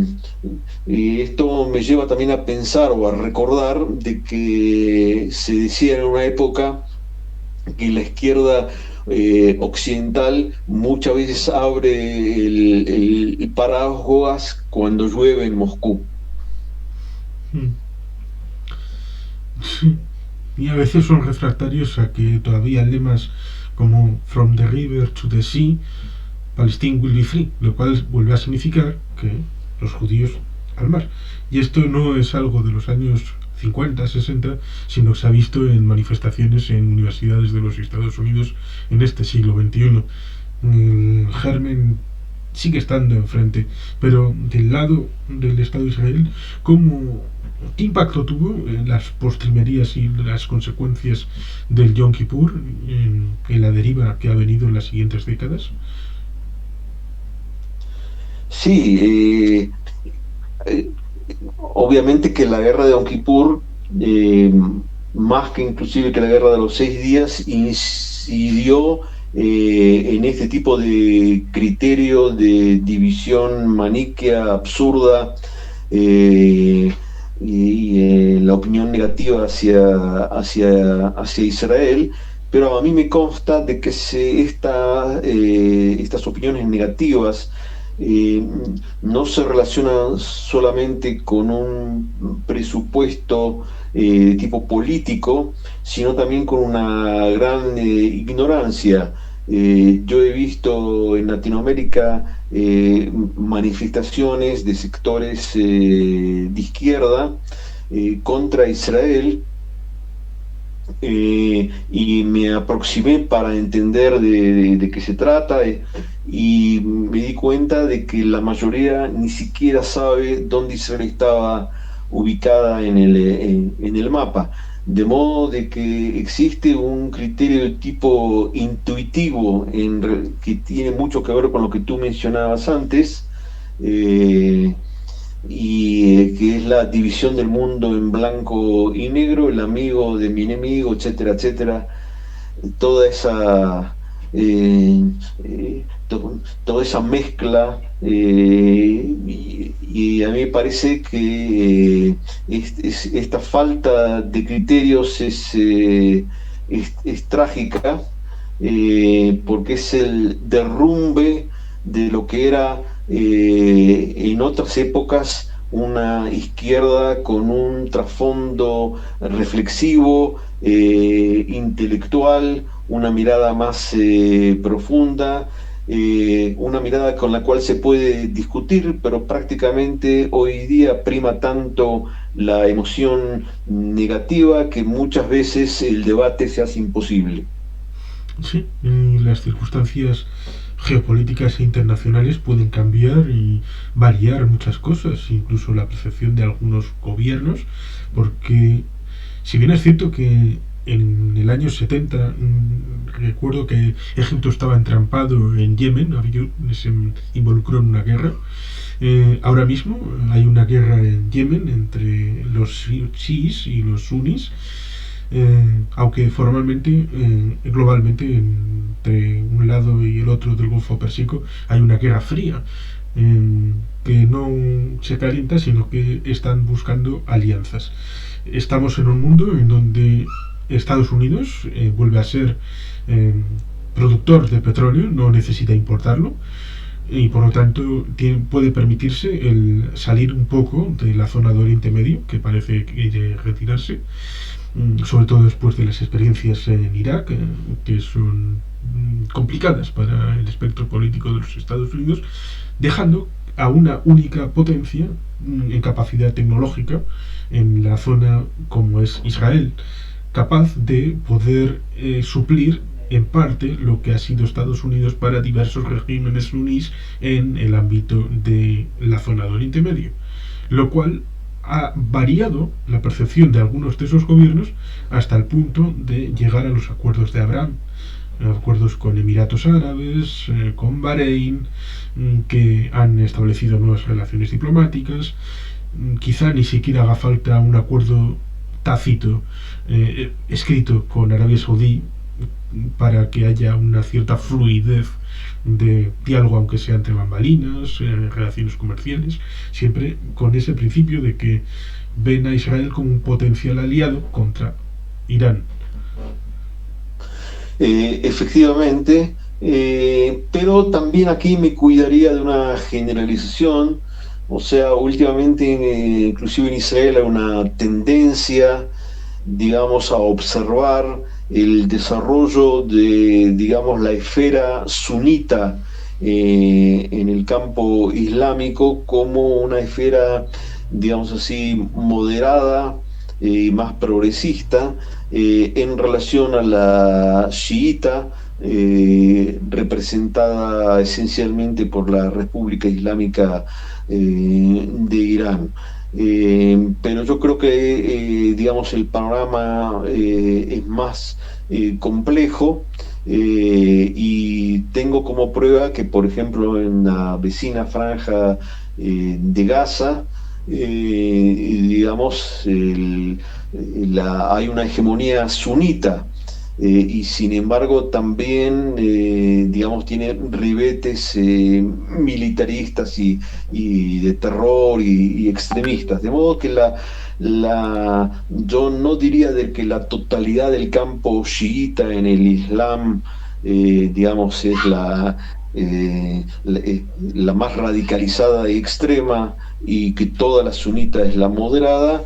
y esto me lleva también a pensar o a recordar de que se decía en una época que la izquierda occidental muchas veces abre el paraguas cuando llueve en Moscú. Mm. Sí. Y a veces son refractarios a que todavía lemas como From the River to the Sea, Palestine will be free, lo cual vuelve a significar que los judíos al mar. Y esto no es algo de los años 50, 60, sino que se ha visto en manifestaciones en universidades de los Estados Unidos en este siglo XXI. El germen sigue estando enfrente, pero del lado del Estado de Israel, ¿cómo, ¿qué impacto tuvo en las postrimerías y las consecuencias del Yom Kippur en la deriva que ha venido en las siguientes décadas? Sí, eh, obviamente que la guerra de Yom Kippur, eh, más que inclusive que la guerra de los 6 días, incidió en este tipo de criterio de división maniquea, absurda, eh, la opinión negativa hacia Israel. Pero a mí me consta de que estas opiniones negativas eh, no se relaciona solamente con un presupuesto de tipo político, sino también con una gran ignorancia. Yo he visto en Latinoamérica manifestaciones de sectores de izquierda contra Israel, y me aproximé para entender de qué se trata, y me di cuenta de que la mayoría ni siquiera sabe dónde Israel estaba ubicada en el mapa. De modo de que existe un criterio de tipo intuitivo que tiene mucho que ver con lo que tú mencionabas antes, eh, y que es la división del mundo en blanco y negro, el amigo de mi enemigo, etcétera, etcétera. Toda esa, eh, toda esa mezcla, y a mí me parece que esta falta de criterios es trágica, porque es el derrumbe de lo que era en otras épocas una izquierda con un trasfondo reflexivo, intelectual, una mirada más profunda, una mirada con la cual se puede discutir, pero prácticamente hoy día prima tanto la emoción negativa que muchas veces el debate se hace imposible. Sí, y las circunstancias geopolíticas e internacionales pueden cambiar y variar muchas cosas, incluso la percepción de algunos gobiernos, porque si bien es cierto que en el año 70 recuerdo que Egipto estaba entrampado en Yemen, se involucró en una guerra. Ahora mismo hay una guerra en Yemen entre los chiíes y los sunís, aunque formalmente, globalmente, entre un lado y el otro del Golfo Pérsico hay una guerra fría, que no se calienta, sino que están buscando alianzas. Estamos en un mundo en donde Estados Unidos vuelve a ser productor de petróleo, no necesita importarlo, y por lo tanto puede permitirse el salir un poco de la zona de Oriente Medio, que parece que quiere retirarse, sobre todo después de las experiencias en Irak, que son complicadas para el espectro político de los Estados Unidos, dejando a una única potencia en capacidad tecnológica en la zona como es Israel, capaz de poder suplir en parte lo que ha sido Estados Unidos para diversos regímenes sunís en el ámbito de la zona de Oriente Medio, lo cual ha variado la percepción de algunos de esos gobiernos hasta el punto de llegar a los acuerdos de Abraham, acuerdos con Emiratos Árabes, con Bahrein, que han establecido nuevas relaciones diplomáticas. Quizá ni siquiera haga falta un acuerdo tácito escrito con Arabia Saudí para que haya una cierta fluidez de diálogo, aunque sea entre bambalinas, relaciones comerciales, siempre con ese principio de que ven a Israel como un potencial aliado contra Irán. Efectivamente, pero también aquí me cuidaría de una generalización. O sea, últimamente, inclusive en Israel hay una tendencia, digamos, a observar el desarrollo de, digamos, la esfera sunita en el campo islámico como una esfera, digamos así, moderada y más progresista en relación a la chiita, representada esencialmente por la República Islámica de Irán. Pero yo creo que, digamos, el panorama es más complejo, y tengo como prueba que, por ejemplo, en la vecina franja de Gaza, digamos, hay una hegemonía sunita, y sin embargo también, digamos, tiene ribetes militaristas y de terror y extremistas. De modo que yo no diría de que la totalidad del campo chiita en el Islam, digamos, es la más radicalizada y extrema, y que toda la sunita es la moderada,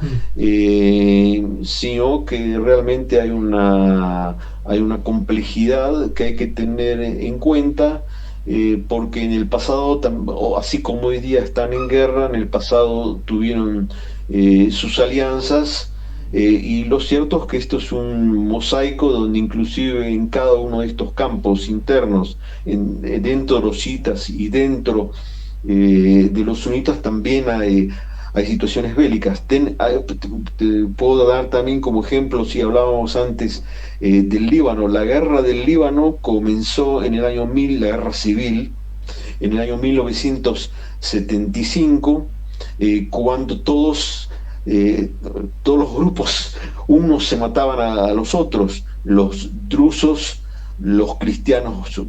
sino que realmente hay una complejidad que hay que tener en cuenta, porque en el pasado, así como hoy día están en guerra, en el pasado tuvieron sus alianzas. Y lo cierto es que esto es un mosaico donde inclusive en cada uno de estos campos internos, dentro de los chiitas y dentro de los sunitas, también hay situaciones bélicas. Te puedo dar también como ejemplo, si hablábamos antes del Líbano. La guerra del Líbano comenzó en el año 1000, la guerra civil, en el año 1975, cuando todos los grupos, unos se mataban a los otros, los drusos, los cristianos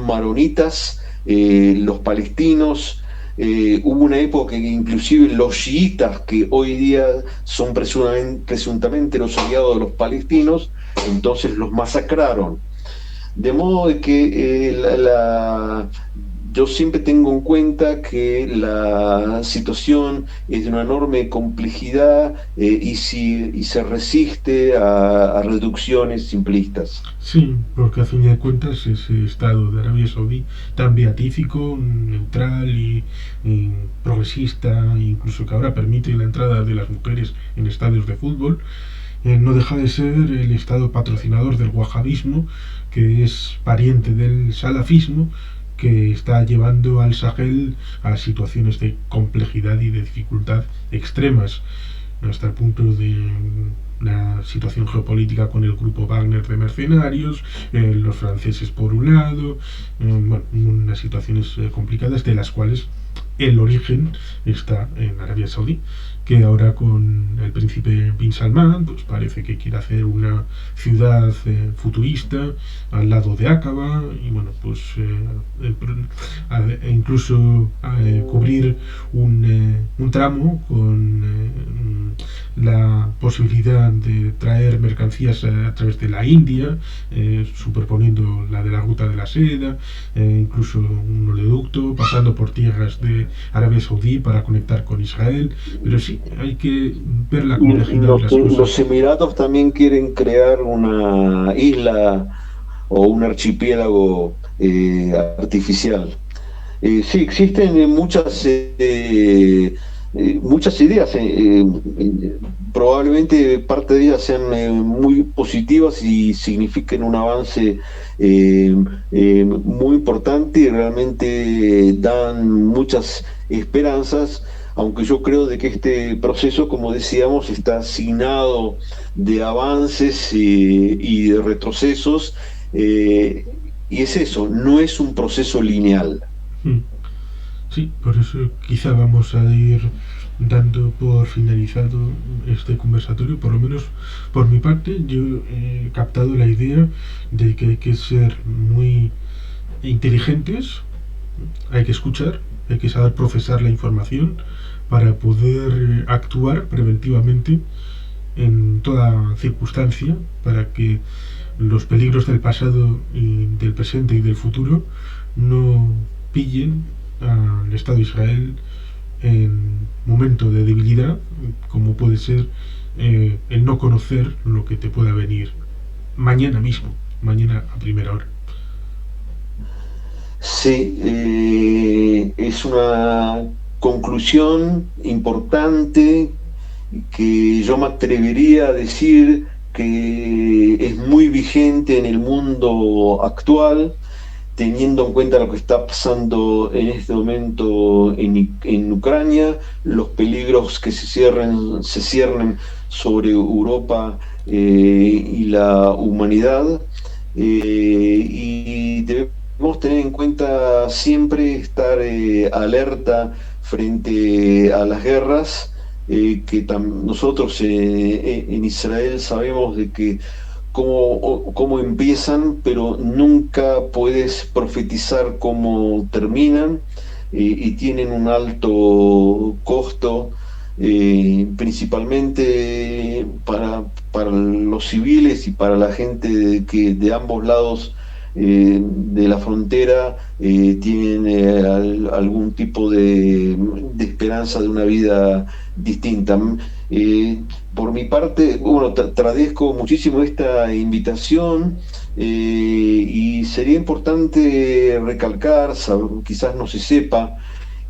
maronitas, los palestinos. Hubo una época que inclusive los chiitas, que hoy día son presuntamente los aliados de los palestinos, entonces los masacraron. De modo de que yo siempre tengo en cuenta que la situación es de una enorme complejidad, y se resiste a reducciones simplistas. Sí, porque a fin de cuentas ese Estado de Arabia Saudí tan beatífico, neutral y progresista, incluso que ahora permite la entrada de las mujeres en estadios de fútbol, no deja de ser el Estado patrocinador del wahabismo, que es pariente del salafismo, que está llevando al Sahel a situaciones de complejidad y de dificultad extremas, hasta el punto de la situación geopolítica con el grupo Wagner de mercenarios, los franceses por un lado, bueno, unas situaciones complicadas de las cuales el origen está en Arabia Saudí, que ahora con el príncipe Bin Salman pues parece que quiere hacer una ciudad futurista al lado de Aqaba y bueno pues incluso cubrir un tramo con la posibilidad de traer mercancías a través de la India, superponiendo la de la ruta de la seda, incluso un oleoducto pasando por tierras de Arabia Saudí para conectar con Israel, pero sí, hay que ver la complejidad de las cosas. Los Emiratos también quieren crear una isla o un archipiélago artificial. Sí, existen muchas ideas. Probablemente parte de ellas sean muy positivas y signifiquen un avance muy importante y realmente dan muchas esperanzas, aunque yo creo de que este proceso, como decíamos, está asignado de avances y de retrocesos, y es eso, no es un proceso lineal. Mm. Sí, por eso quizá vamos a ir dando por finalizado este conversatorio, por lo menos por mi parte. Yo he captado la idea de que hay que ser muy inteligentes, hay que escuchar, hay que saber procesar la información para poder actuar preventivamente en toda circunstancia, para que los peligros del pasado y del presente y del futuro no pillen al Estado de Israel en momento de debilidad, como puede ser el no conocer lo que te pueda venir mañana mismo, mañana a primera hora. Sí, es una conclusión importante que yo me atrevería a decir que es muy vigente en el mundo actual, teniendo en cuenta lo que está pasando en este momento en Ucrania, los peligros que se ciernen sobre Europa y la humanidad, y debemos tener en cuenta siempre estar alerta frente a las guerras, nosotros en Israel sabemos de que cómo empiezan, pero nunca puedes profetizar cómo terminan, y tienen un alto costo, principalmente para los civiles y para la gente de ambos lados de la frontera tienen algún tipo de esperanza de una vida distinta. Eh, por mi parte, bueno, agradezco muchísimo esta invitación, y sería importante recalcar, quizás no se sepa,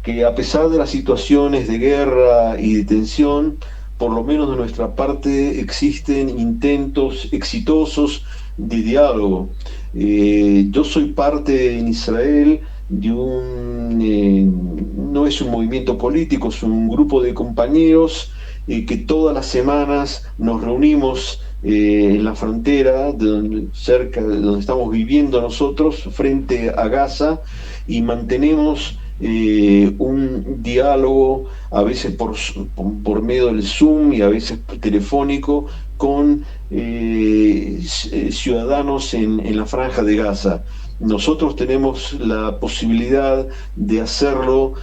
que a pesar de las situaciones de guerra y de tensión, por lo menos de nuestra parte existen intentos exitosos de diálogo. Yo soy parte en Israel de no es un movimiento político, es un grupo de compañeros que todas las semanas nos reunimos en la frontera, cerca de donde estamos viviendo nosotros, frente a Gaza, y mantenemos un diálogo, a veces por medio del Zoom y a veces telefónico, con ciudadanos en la franja de Gaza. Nosotros tenemos la posibilidad de hacerlo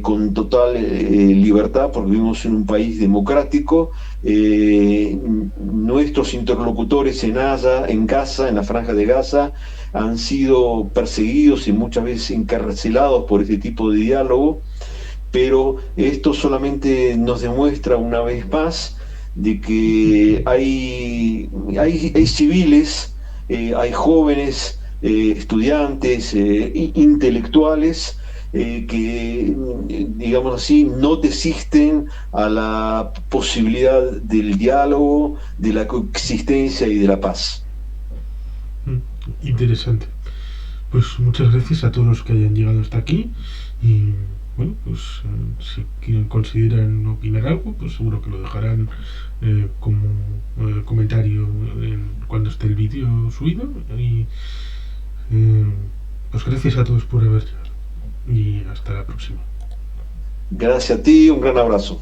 con total libertad, porque vivimos en un país democrático. Nuestros interlocutores en Gaza, en la franja de Gaza, han sido perseguidos y muchas veces encarcelados por este tipo de diálogo, pero esto solamente nos demuestra una vez más de que hay civiles, hay jóvenes, estudiantes, intelectuales, que, digamos así, no desisten a la posibilidad del diálogo, de la coexistencia y de la paz. Interesante. Pues muchas gracias a todos los que hayan llegado hasta aquí y bueno, pues si consideran opinar algo, pues seguro que lo dejarán como comentario cuando esté el vídeo subido. Y pues gracias a todos por haber llegado. Y hasta la próxima. Gracias a ti, un gran abrazo.